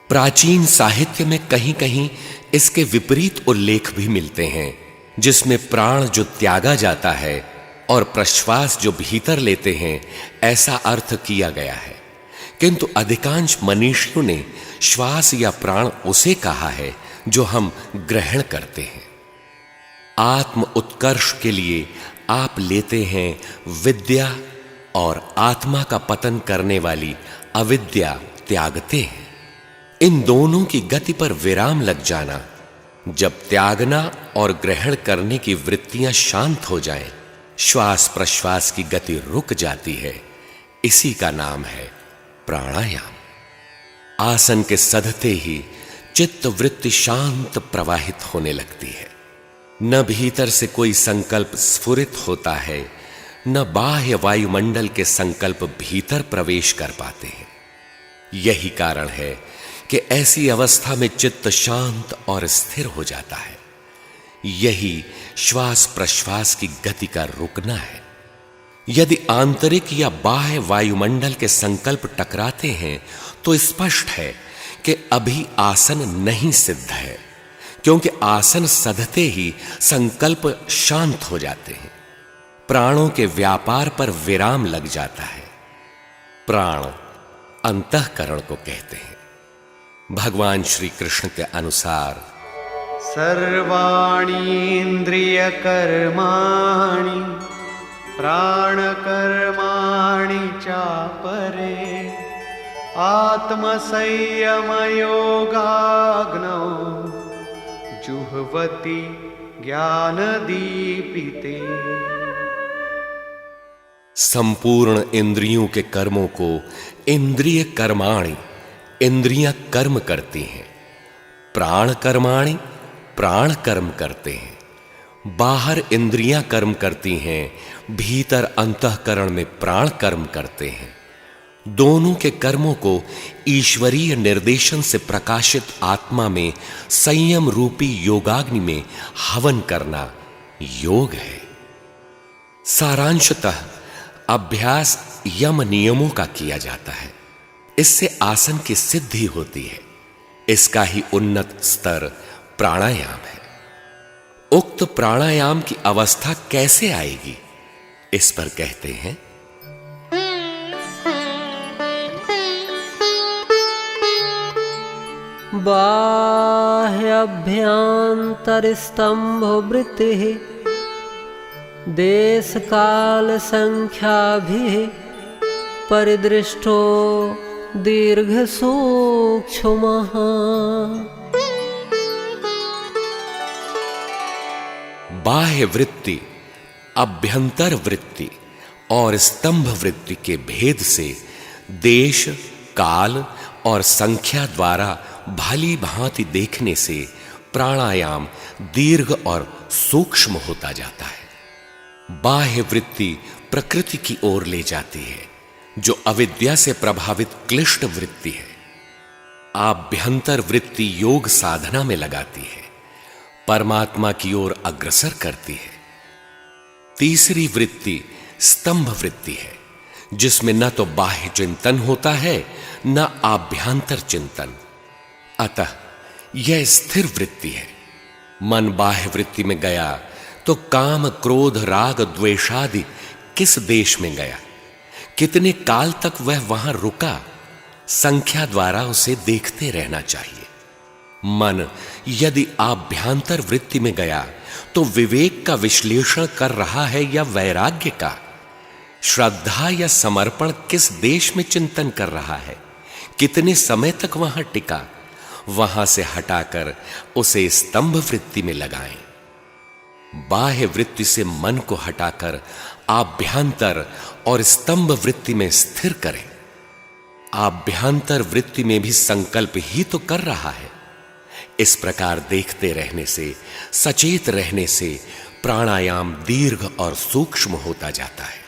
प्राचीन साहित्य में कहीं कहीं इसके विपरीत उल्लेख भी मिलते हैं, जिसमें प्राण जो त्यागा जाता है और प्रश्वास जो भीतर लेते हैं, ऐसा अर्थ किया गया है। किंतु अधिकांश मनीषियों ने श्वास या प्राण उसे कहा है जो हम ग्रहण करते हैं। आत्म उत्कर्ष के लिए आप लेते हैं विद्या और आत्मा का पतन करने वाली अविद्या त्यागते हैं। इन दोनों की गति पर विराम लग जाना, जब त्यागना और ग्रहण करने की वृत्तियां शांत हो जाएं, श्वास प्रश्वास की गति रुक जाती है। इसी का नाम है प्राणायाम। आसन के सधते ही चित्त वृत्ति शांत प्रवाहित होने लगती है। न भीतर से कोई संकल्प स्फुरित होता है, न बाह्य वायुमंडल के संकल्प भीतर प्रवेश कर पाते हैं। यही कारण है कि ऐसी अवस्था में चित्त शांत और स्थिर हो जाता है। यही श्वास प्रश्वास की गति का रुकना है। यदि आंतरिक या बाह्य वायुमंडल के संकल्प टकराते हैं तो स्पष्ट है कि अभी आसन नहीं सिद्ध है, क्योंकि आसन सधते ही संकल्प शांत हो जाते हैं। प्राणों के व्यापार पर विराम लग जाता है। प्राण अंतःकरण को कहते हैं। भगवान श्री कृष्ण के अनुसार सर्वाणि इंद्रिय कर्माणि प्राणकर्माणि चापरे आत्मसंयमयोगाग्नौ जुह्वति ज्ञानदीपिते। संपूर्ण इंद्रियों के कर्मों को इंद्रिय कर्माणि, इंद्रियां कर्म करती हैं। प्राण कर्माणि, प्राण कर्म करते हैं। बाहर इंद्रियां कर्म करती हैं, भीतर अंतःकरण में प्राण कर्म करते हैं। दोनों के कर्मों को ईश्वरीय निर्देशन से प्रकाशित आत्मा में संयम रूपी योगाग्नि में हवन करना योग है। सारांशतः अभ्यास यम नियमों का किया जाता है। इससे आसन की सिद्धि होती है। इसका ही उन्नत स्तर प्राणायाम है। उक्त प्राणायाम की अवस्था कैसे आएगी, इस पर कहते हैं, बाह्याभ्यन्तरस्तंभ वृत्तिः देश काल संख्याभिः परिदृष्टो दीर्घ सूक्ष्मः। बाह्य वृत्ति, अभ्यंतर वृत्ति और स्तंभ वृत्ति के भेद से देश, काल और संख्या द्वारा भली भांति देखने से प्राणायाम दीर्घ और सूक्ष्म होता जाता है। बाह्य वृत्ति प्रकृति की ओर ले जाती है, जो अविद्या से प्रभावित क्लिष्ट वृत्ति है। आभ्यंतर वृत्ति योग साधना में लगाती है, परमात्मा की ओर अग्रसर करती है। तीसरी वृत्ति स्तंभ वृत्ति है, जिसमें न तो बाह्य चिंतन होता है न आभ्यंतर चिंतन। अतः यह स्थिर वृत्ति है। मन बाह्य वृत्ति में गया तो काम, क्रोध, राग, द्वेषादि किस देश में गया, कितने काल तक वह वहां रुका, संख्या द्वारा उसे देखते रहना चाहिए। मन यदि आभ्यंतर वृत्ति में गया तो विवेक का विश्लेषण कर रहा है या वैराग्य का, श्रद्धा या समर्पण किस देश में चिंतन कर रहा है, कितने समय तक वहां टिका, वहां से हटाकर उसे स्तंभ वृत्ति में लगाएं। बाह्य वृत्ति से मन को हटाकर आभ्यंतर और स्तंभ वृत्ति में स्थिर करें। आभ्यंतर वृत्ति में भी संकल्प ही तो कर रहा है। इस प्रकार देखते रहने से, सचेत रहने से प्राणायाम दीर्घ और सूक्ष्म होता जाता है।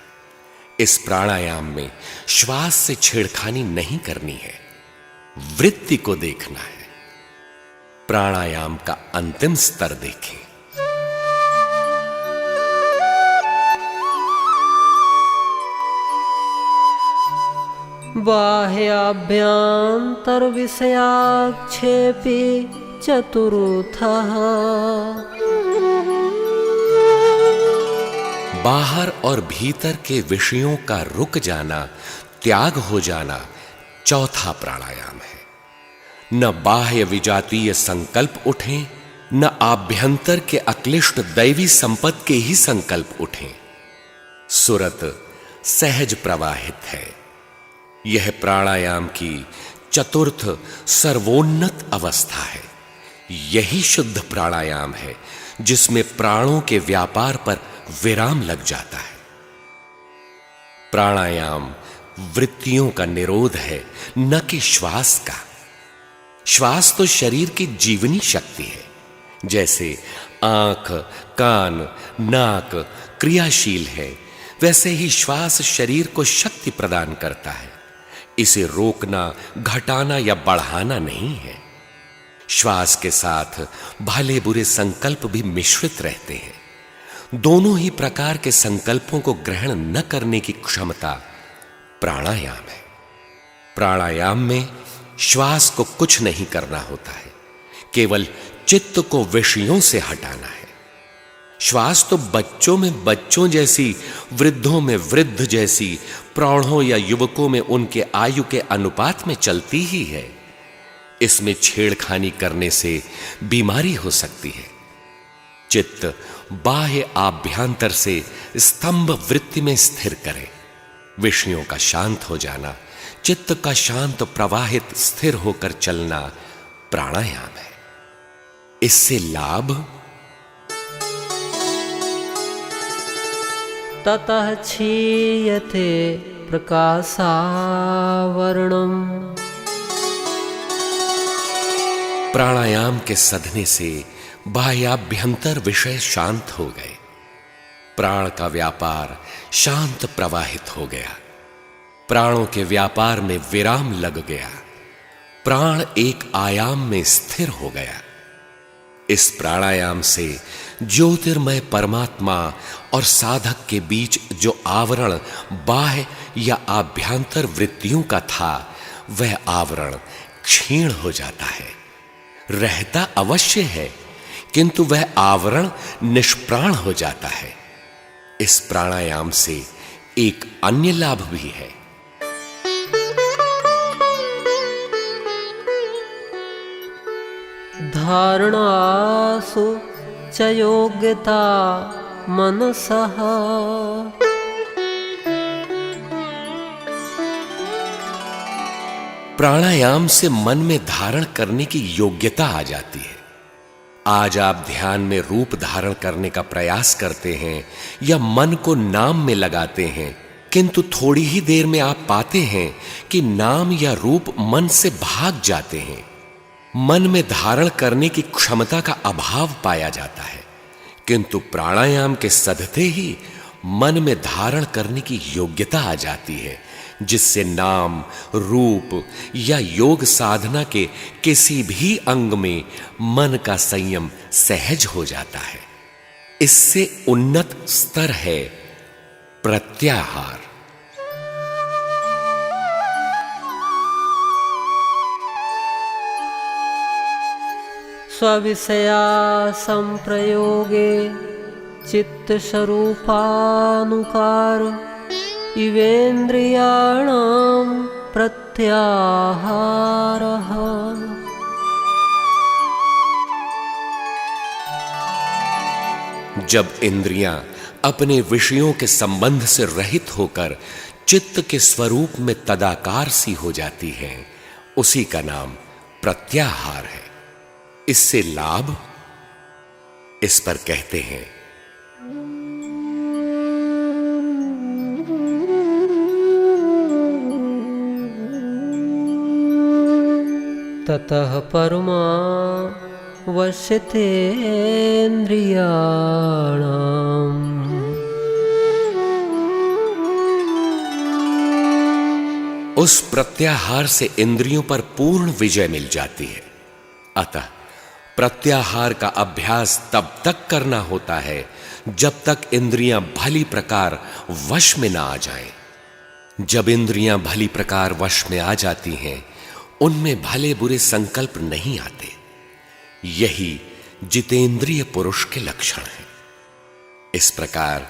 इस प्राणायाम में श्वास से छेड़खानी नहीं करनी है, वृत्ति को देखना है। प्राणायाम का अंतिम स्तर देखें। बाह्याभ्यंतर विषयाक्षेपी चतुर्थः। बाहर और भीतर के विषयों का रुक जाना, त्याग हो जाना चौथा प्राणायाम है। न बाह्य विजातीय संकल्प उठें, न आभ्यंतर के अक्लिष्ट दैवी संपत्ति के ही संकल्प उठें। सुरत सहज प्रवाहित है। यह प्राणायाम की चतुर्थ सर्वोन्नत अवस्था है। यही शुद्ध प्राणायाम है, जिसमें प्राणों के व्यापार पर विराम लग जाता है। प्राणायाम वृत्तियों का निरोध है, न कि श्वास का। श्वास तो शरीर की जीवनी शक्ति है। जैसे आंख, कान, नाक क्रियाशील है, वैसे ही श्वास शरीर को शक्ति प्रदान करता है। इसे रोकना, घटाना या बढ़ाना नहीं है। श्वास के साथ भले बुरे संकल्प भी मिश्रित रहते हैं। दोनों ही प्रकार के संकल्पों को ग्रहण न करने की क्षमता प्राणायाम है। प्राणायाम में श्वास को कुछ नहीं करना होता है, केवल चित्त को विषयों से हटाना है। श्वास तो बच्चों में बच्चों जैसी, वृद्धों में वृद्ध जैसी, प्रौढ़ों या युवकों में उनके आयु के अनुपात में चलती ही है। इसमें छेड़खानी करने से बीमारी हो सकती है। चित्त बाह्य आभ्यंतर से स्तंभ वृत्ति में स्थिर करें। विषयों का शांत हो जाना, चित्त का शांत प्रवाहित स्थिर होकर चलना प्राणायाम है। इससे लाभ ततः क्षीयते प्रकाशावरणम्। प्राणायाम के सधने से बाह्याभ्यंतर विषय शांत हो गए। प्राण का व्यापार शांत प्रवाहित हो गया। प्राणों के व्यापार में विराम लग गया। प्राण एक आयाम में स्थिर हो गया। इस प्राणायाम से ज्योतिर्मय परमात्मा और साधक के बीच जो आवरण बाह्य या आभ्यंतर वृत्तियों का था, वह आवरण क्षीण हो जाता है। रहता अवश्य है, किंतु वह आवरण निष्प्राण हो जाता है। इस प्राणायाम से एक अन्य लाभ भी है। धारणासु च योग्यता मनसः प्राणायाम से मन में धारण करने की योग्यता आ जाती है। आज आप ध्यान में रूप धारण करने का प्रयास करते हैं या मन को नाम में लगाते हैं, किंतु थोड़ी ही देर में आप पाते हैं कि नाम या रूप मन से भाग जाते हैं। मन में धारण करने की क्षमता का अभाव पाया जाता है, किंतु प्राणायाम के सधते ही मन में धारण करने की योग्यता आ जाती है, जिससे नाम, रूप या योग साधना के किसी भी अंग में मन का संयम सहज हो जाता है। इससे उन्नत स्तर है प्रत्याहार। स्वविषया संप्रयोगे चित्त स्वरूपानुकार इवेन्द्रियाणां प्रत्याहारः। जब इंद्रियां अपने विषयों के संबंध से रहित होकर चित्त के स्वरूप में तदाकार सी हो जाती हैं, उसी का नाम प्रत्याहार है। इससे लाभ इस पर कहते हैं, ततः परमा वश्यतेन्द्रियाणाम् उस प्रत्याहार से इंद्रियों पर पूर्ण विजय मिल जाती है। अतः प्रत्याहार का अभ्यास तब तक करना होता है जब तक इंद्रियां भली प्रकार वश में ना आ जाएं। जब इंद्रियां भली प्रकार वश में आ जाती हैं, उनमें भले बुरे संकल्प नहीं आते। यही जितेंद्रिय पुरुष के लक्षण है। इस प्रकार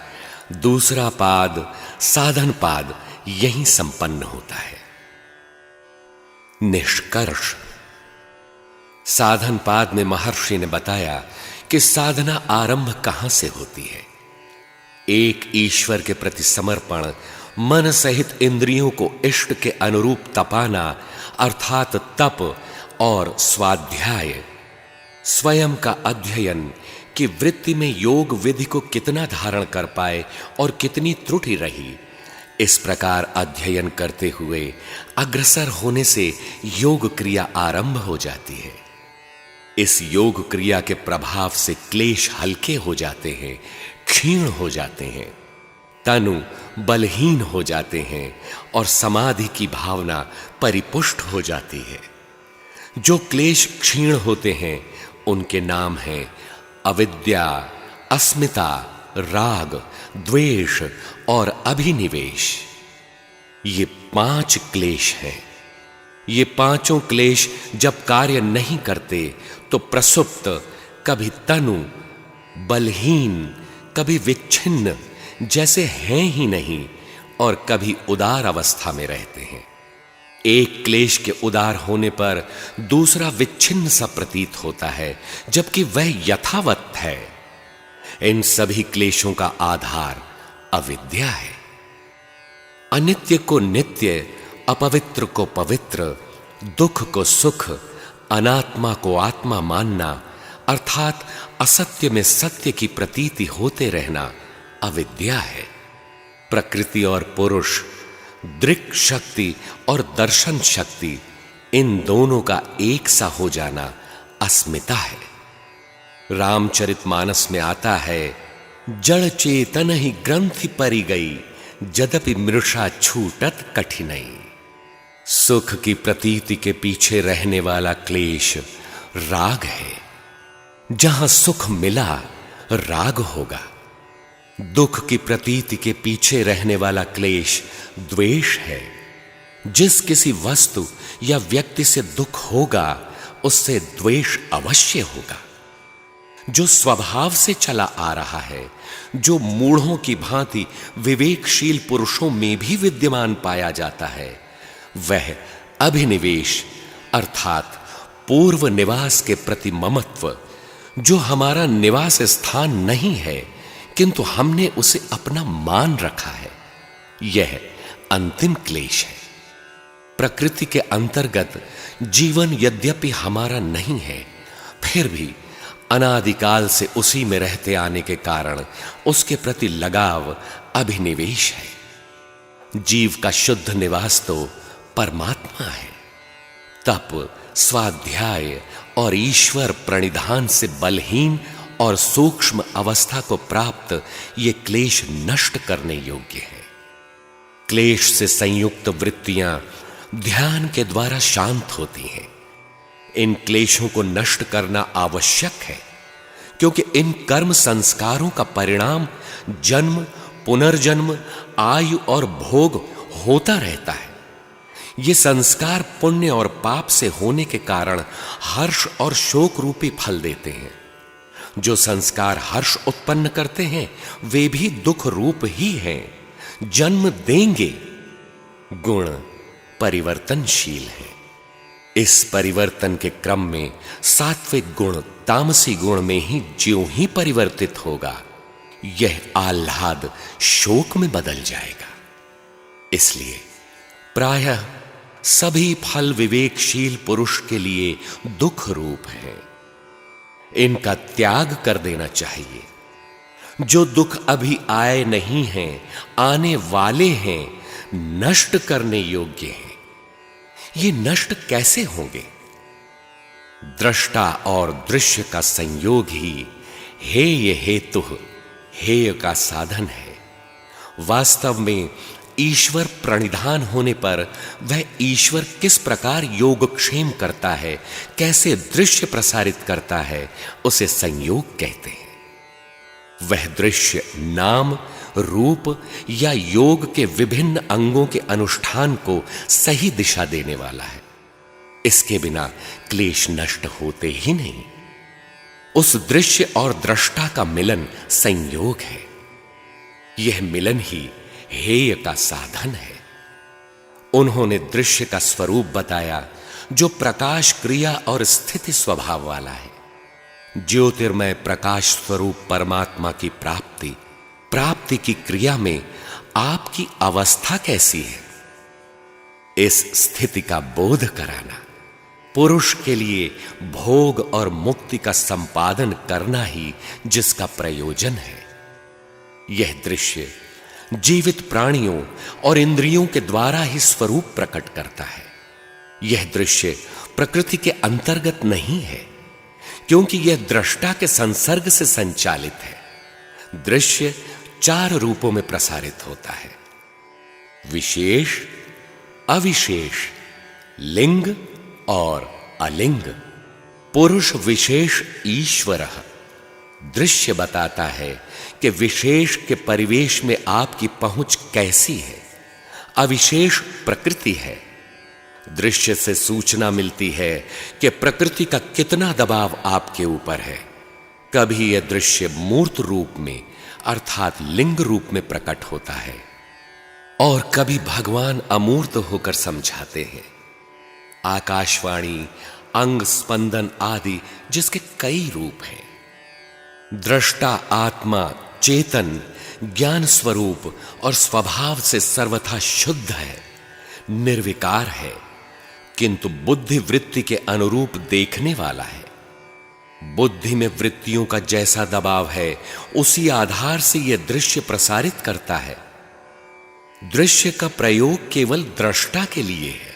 दूसरा पाद, साधन पाद, यहीं संपन्न होता है। निष्कर्ष, साधन पाद में महर्षि ने बताया कि साधना आरंभ कहां से होती है। एक ईश्वर के प्रति समर्पण, मन सहित इंद्रियों को इष्ट के अनुरूप तपाना अर्थात तप और स्वाध्याय, स्वयं का अध्ययन कि वृत्ति में योग विधि को कितना धारण कर पाए और कितनी त्रुटि रही, इस प्रकार अध्ययन करते हुए अग्रसर होने से योग क्रिया आरंभ हो जाती है। इस योग क्रिया के प्रभाव से क्लेश हल्के हो जाते हैं, क्षीण हो जाते हैं, तनु बलहीन हो जाते हैं और समाधि की भावना परिपुष्ट हो जाती है। जो क्लेश क्षीण होते हैं उनके नाम हैं अविद्या, अस्मिता, राग, द्वेष और अभिनिवेश। ये 5 क्लेश हैं। ये पांचों क्लेश जब कार्य नहीं करते तो प्रसुप्त, कभी तनु बलहीन, कभी विच्छिन्न जैसे हैं ही नहीं, और कभी उदार अवस्था में रहते हैं। एक क्लेश के उदार होने पर दूसरा विच्छिन्न सा प्रतीत होता है, जबकि वह यथावत है। इन सभी क्लेशों का आधार अविद्या है। अनित्य को नित्य, अपवित्र को पवित्र, दुख को सुख, अनात्मा को आत्मा मानना अर्थात असत्य में सत्य की प्रतीति होते रहना अविद्या है। प्रकृति और पुरुष, दृक् शक्ति और दर्शन शक्ति, इन दोनों का एक सा हो जाना अस्मिता है। रामचरितमानस में आता है, जड़ चेतन ही ग्रंथि परि गई, यद्यपि मृषा छूटत कठिनई। सुख की प्रतीति के पीछे रहने वाला क्लेश राग है। जहां सुख मिला राग होगा। दुख की प्रतीति के पीछे रहने वाला क्लेश द्वेष है। जिस किसी वस्तु या व्यक्ति से दुख होगा उससे द्वेष अवश्य होगा। जो स्वभाव से चला आ रहा है, जो मूढ़ों की भांति विवेकशील पुरुषों में भी विद्यमान पाया जाता है, वह अभिनिवेश अर्थात पूर्व निवास के प्रति ममत्व, जो हमारा निवास स्थान नहीं है किंतु हमने उसे अपना मान रखा है, यह अंतिम क्लेश है। प्रकृति के अंतर्गत जीवन यद्यपि हमारा नहीं है, फिर भी अनादिकाल से उसी में रहते आने के कारण उसके प्रति लगाव अभिनिवेश है। जीव का शुद्ध निवास तो परमात्मा है। तप, स्वाध्याय और ईश्वर प्रणिधान से बलहीन और सूक्ष्म अवस्था को प्राप्त ये क्लेश नष्ट करने योग्य है। क्लेश से संयुक्त वृत्तियां ध्यान के द्वारा शांत होती हैं। इन क्लेशों को नष्ट करना आवश्यक है, क्योंकि इन कर्म संस्कारों का परिणाम जन्म, पुनर्जन्म, आयु और भोग होता रहता है। ये संस्कार पुण्य और पाप से होने के कारण हर्ष और शोक रूपी फल देते हैं। जो संस्कार हर्ष उत्पन्न करते हैं वे भी दुख रूप ही हैं, जन्म देंगे। गुण परिवर्तनशील है। इस परिवर्तन के क्रम में सात्विक गुण तामसी गुण में ही ज्यों ही परिवर्तित होगा, यह आह्लाद शोक में बदल जाएगा। इसलिए प्रायः सभी फल विवेकशील पुरुष के लिए दुख रूप है। इनका त्याग कर देना चाहिए। जो दुख अभी आए नहीं हैं, आने वाले हैं, नष्ट करने योग्य हैं। ये नष्ट कैसे होंगे? दृष्टा और दृश्य का संयोग ही हेय हेतु हेय का साधन है। वास्तव में ईश्वर प्रणिधान होने पर वह ईश्वर किस प्रकार योगक्षेम करता है, कैसे दृश्य प्रसारित करता है, उसे संयोग कहते हैं। वह दृश्य नाम, रूप या योग के विभिन्न अंगों के अनुष्ठान को सही दिशा देने वाला है। इसके बिना क्लेश नष्ट होते ही नहीं। उस दृश्य और दृष्टा का मिलन संयोग है। यह मिलन ही हेय का साधन है। उन्होंने दृश्य का स्वरूप बताया जो प्रकाश क्रिया और स्थिति स्वभाव वाला है। ज्योतिर्मय प्रकाश स्वरूप परमात्मा की प्राप्ति की क्रिया में आपकी अवस्था कैसी है, इस स्थिति का बोध कराना, पुरुष के लिए भोग और मुक्ति का संपादन करना ही जिसका प्रयोजन है। यह दृश्य जीवित प्राणियों और इंद्रियों के द्वारा ही स्वरूप प्रकट करता है। यह दृश्य प्रकृति के अंतर्गत नहीं है, क्योंकि यह दृष्टा के संसर्ग से संचालित है। दृश्य 4 रूपों में प्रसारित होता है: विशेष, अविशेष, लिंग और अलिंग। पुरुष विशेष ईश्वर दृश्य बताता है कि विशेष के परिवेश में आपकी पहुंच कैसी है। अविशेष प्रकृति है। दृश्य से सूचना मिलती है कि प्रकृति का कितना दबाव आपके ऊपर है। कभी यह दृश्य मूर्त रूप में अर्थात लिंग रूप में प्रकट होता है और कभी भगवान अमूर्त होकर समझाते हैं। आकाशवाणी, अंग स्पंदन आदि जिसके कई रूप हैं। दृष्टा आत्मा चेतन, ज्ञान स्वरूप और स्वभाव से सर्वथा शुद्ध है, निर्विकार है, किंतु बुद्धि वृत्ति के अनुरूप देखने वाला है। बुद्धि में वृत्तियों का जैसा दबाव है उसी आधार से यह दृश्य प्रसारित करता है। दृश्य का प्रयोग केवल दृष्टा के लिए है,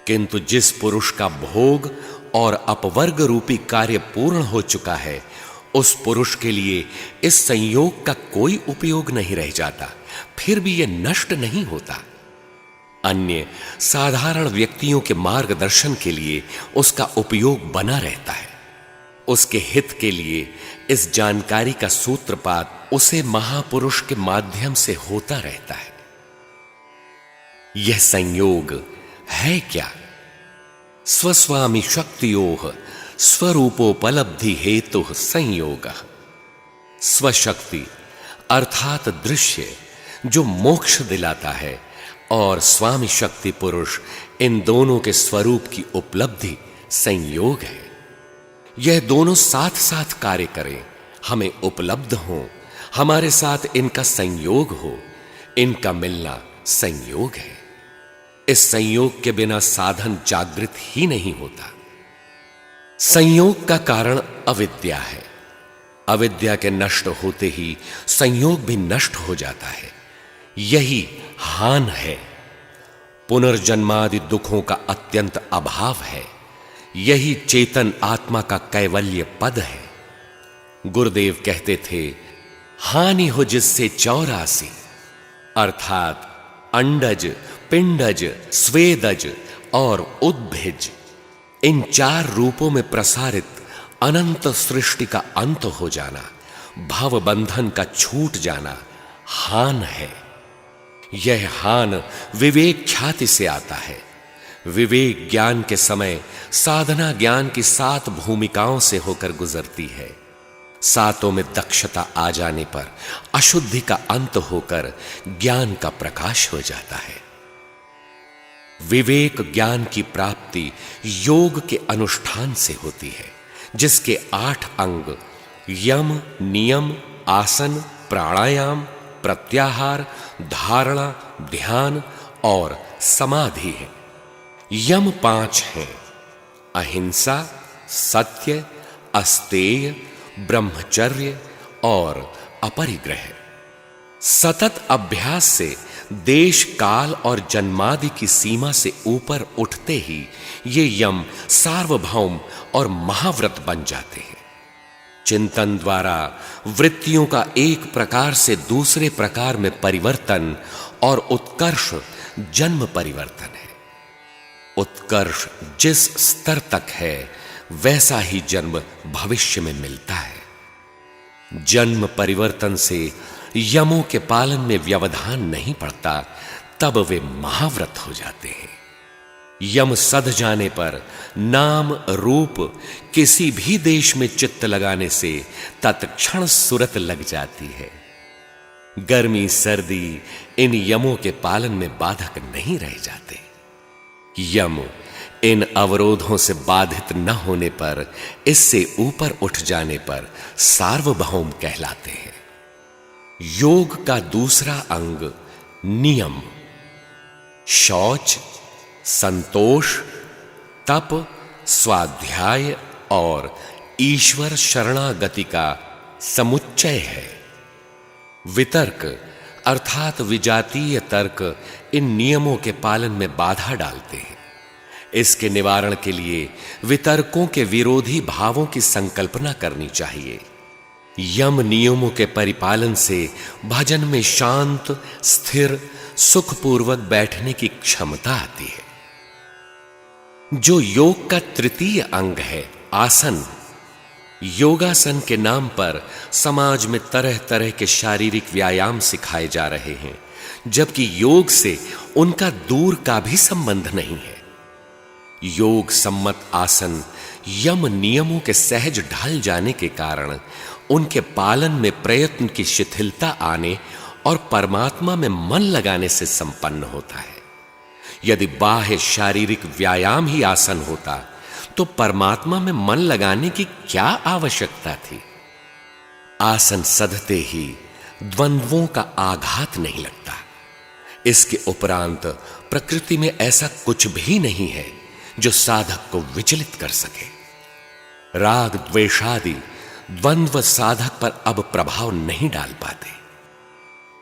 किंतु जिस पुरुष का भोग और अपवर्ग रूपी कार्य पूर्ण हो चुका है उस पुरुष के लिए इस संयोग का कोई उपयोग नहीं रह जाता, फिर भी यह नष्ट नहीं होता। अन्य साधारण व्यक्तियों के मार्गदर्शन के लिए उसका उपयोग बना रहता है। उसके हित के लिए इस जानकारी का सूत्रपात उसे महापुरुष के माध्यम से होता रहता है। यह संयोग है क्या? स्वस्वामी शक्तियोः स्वरूपोपलब्धि हेतु संयोगः। स्वशक्ति अर्थात दृश्य जो मोक्ष दिलाता है, और स्वामी शक्ति पुरुष इन दोनों के स्वरूप की उपलब्धि संयोग है। यह दोनों साथ साथ कार्य करें, हमें उपलब्ध हो, हमारे साथ इनका संयोग हो, इनका मिलना संयोग है। इस संयोग के बिना साधन जागृत ही नहीं होता। संयोग का कारण अविद्या है। अविद्या के नष्ट होते ही संयोग भी नष्ट हो जाता है। यही हान है। पुनर्जन्मादि दुखों का अत्यंत अभाव है। यही चेतन आत्मा का कैवल्य पद है। गुरुदेव कहते थे, हानि हो जिससे 84, अर्थात अंडज, पिंडज, स्वेदज और उद्भिज, इन 4 रूपों में प्रसारित अनंत सृष्टि का अंत हो जाना, भव बंधन का छूट जाना हान है। यह हान विवेक ख्याति से आता है। विवेक ज्ञान के समय साधना ज्ञान की 7 भूमिकाओं से होकर गुजरती है। 7 में दक्षता आ जाने पर अशुद्धि का अंत होकर ज्ञान का प्रकाश हो जाता है। विवेक ज्ञान की प्राप्ति योग के अनुष्ठान से होती है, जिसके 8 अंग यम, नियम, आसन, प्राणायाम, प्रत्याहार, धारणा, ध्यान और समाधि है। यम 5 हैं: अहिंसा, सत्य, अस्तेय, ब्रह्मचर्य और अपरिग्रह। सतत अभ्यास से देश काल और जन्मादि की सीमा से ऊपर उठते ही ये यम सार्वभौम और महाव्रत बन जाते हैं। चिंतन द्वारा वृत्तियों का एक प्रकार से दूसरे प्रकार में परिवर्तन और उत्कर्ष जन्म परिवर्तन है। उत्कर्ष जिस स्तर तक है वैसा ही जन्म भविष्य में मिलता है। जन्म परिवर्तन से यमों के पालन में व्यवधान नहीं पड़ता, तब वे महाव्रत हो जाते हैं। यम सध जाने पर नाम रूप किसी भी देश में चित्त लगाने से तत्क्षण सुरत लग जाती है। गर्मी सर्दी इन यमों के पालन में बाधक नहीं रह जाते। यम इन अवरोधों से बाधित न होने पर, इससे ऊपर उठ जाने पर सार्वभौम कहलाते हैं। योग का दूसरा अंग नियम, शौच, संतोष, तप, स्वाध्याय और ईश्वर शरणागति का समुच्चय है। वितर्क अर्थात विजातीय तर्क इन नियमों के पालन में बाधा डालते हैं। इसके निवारण के लिए वितर्कों के विरोधी भावों की संकल्पना करनी चाहिए। यम नियमों के परिपालन से भजन में शांत, स्थिर, सुखपूर्वक बैठने की क्षमता आती है। जो योग का तृतीय अंग है आसन, योगासन के नाम पर समाज में तरह तरह के शारीरिक व्यायाम सिखाए जा रहे हैं, जबकि योग से उनका दूर का भी संबंध नहीं है। योग सम्मत आसन यम नियमों के सहज ढल जाने के कारण उनके पालन में प्रयत्न की शिथिलता आने और परमात्मा में मन लगाने से संपन्न होता है। यदि बाह्य शारीरिक व्यायाम ही आसन होता तो परमात्मा में मन लगाने की क्या आवश्यकता थी। आसन सधते ही द्वंद्वों का आघात नहीं लगता। इसके उपरांत प्रकृति में ऐसा कुछ भी नहीं है जो साधक को विचलित कर सके। राग द्वेषादि द्वंद्व साधक पर अब प्रभाव नहीं डाल पाते।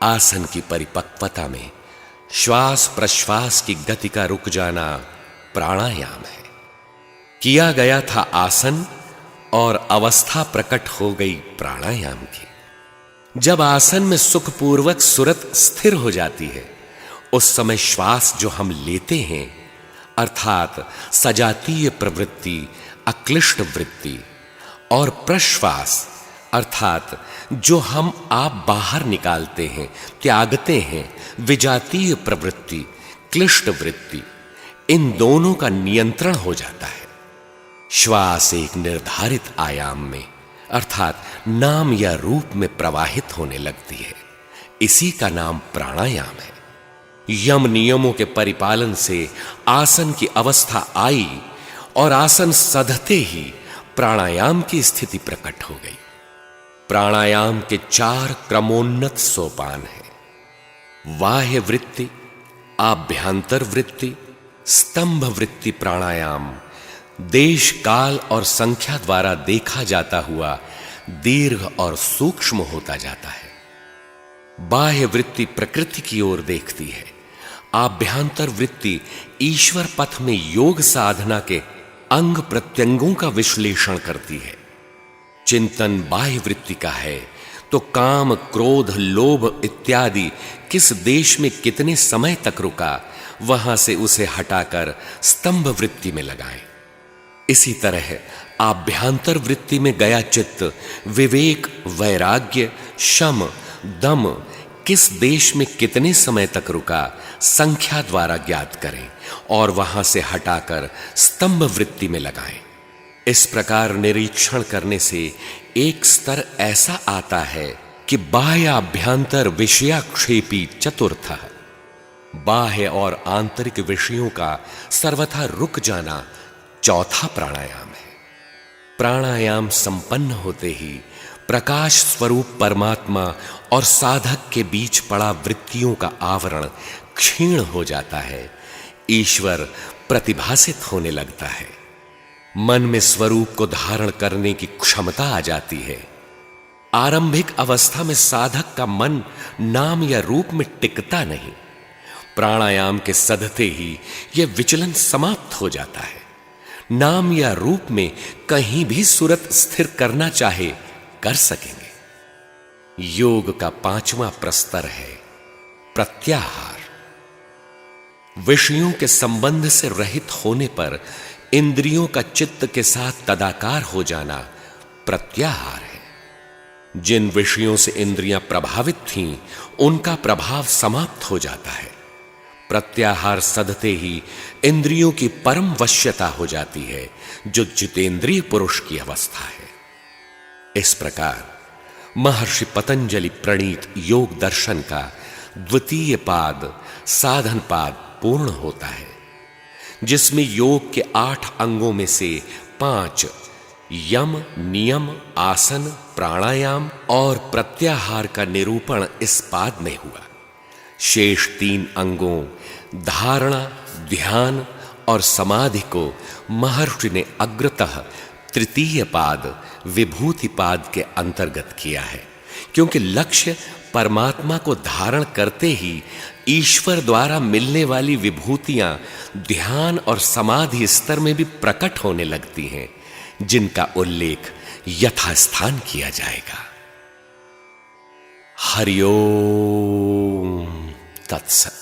आसन की परिपक्वता में श्वास प्रश्वास की गति का रुक जाना प्राणायाम है। किया गया था आसन, और अवस्था प्रकट हो गई प्राणायाम की। जब आसन में सुखपूर्वक सुरत स्थिर हो जाती है, उस समय श्वास जो हम लेते हैं अर्थात सजातीय प्रवृत्ति, अक्लिष्ट वृत्ति, और प्रश्वास अर्थात जो हम आप बाहर निकालते हैं, त्यागते हैं, विजातीय प्रवृत्ति, क्लिष्ट वृत्ति, इन दोनों का नियंत्रण हो जाता है। श्वास एक निर्धारित आयाम में अर्थात नाम या रूप में प्रवाहित होने लगती है। इसी का नाम प्राणायाम है। यम नियमों के परिपालन से आसन की अवस्था आई और आसन सधते ही प्राणायाम की स्थिति प्रकट हो गई। प्राणायाम के 4 क्रमोन्नत सोपान हैं। बाह्य वृत्ति, आभ्यंतर वृत्ति, स्तंभ वृत्ति प्राणायाम देश, काल और संख्या द्वारा देखा जाता हुआ दीर्घ और सूक्ष्म होता जाता है। बाह्य वृत्ति प्रकृति की ओर देखती है। आभ्यंतर वृत्ति ईश्वर पथ में योग साधना के अंग प्रत्यंगों का विश्लेषण करती है। चिंतन बाह्य वृत्ति का है तो काम, क्रोध, लोभ इत्यादि किस देश में कितने समय तक रुका, वहां से उसे हटाकर स्तंभ वृत्ति में लगाएं। इसी तरह आभ्यंतर वृत्ति में गया चित्त विवेक, वैराग्य, शम, दम किस देश में कितने समय तक रुका संख्या द्वारा ज्ञात करें और वहां से हटाकर स्तंभ वृत्ति में लगाएं। इस प्रकार निरीक्षण करने से एक स्तर ऐसा आता है कि बाह्य आभ्यंतर विषयाक्षेपी चतुर्थ, बाह्य और आंतरिक विषयों का सर्वथा रुक जाना चौथा प्राणायाम है। प्राणायाम संपन्न होते ही प्रकाश स्वरूप परमात्मा और साधक के बीच पड़ा वृत्तियों का आवरण क्षीण हो जाता है। ईश्वर प्रतिभासित होने लगता है। मन में स्वरूप को धारण करने की क्षमता आ जाती है। आरंभिक अवस्था में साधक का मन नाम या रूप में टिकता नहीं। प्राणायाम के सधते ही यह विचलन समाप्त हो जाता है। नाम या रूप में कहीं भी सुरत स्थिर करना चाहे कर सकेंगे। योग का 5वां प्रस्तर है प्रत्याहार। विषयों के संबंध से रहित होने पर इंद्रियों का चित्त के साथ तदाकार हो जाना प्रत्याहार है। जिन विषयों से इंद्रियां प्रभावित थीं, उनका प्रभाव समाप्त हो जाता है। प्रत्याहार सधते ही इंद्रियों की परम वश्यता हो जाती है, जो जितेंद्रिय पुरुष की अवस्था है। इस प्रकार महर्षि पतंजलि प्रणीत योग दर्शन का 2वां पाद साधन पाद पूर्ण होता है, जिसमें योग के 8 अंगों में से 5 यम, नियम, आसन, प्राणायाम और प्रत्याहार का निरूपण इस पाद में हुआ। शेष 3 अंगों धारणा, ध्यान और समाधि को महर्षि ने अग्रतः 3 पाद विभूति पाद के अंतर्गत किया है, क्योंकि लक्ष्य परमात्मा को धारण करते ही ईश्वर द्वारा मिलने वाली विभूतियां ध्यान और समाधि स्तर में भी प्रकट होने लगती हैं, जिनका उल्लेख यथास्थान किया जाएगा। हरि ओम तत्सत।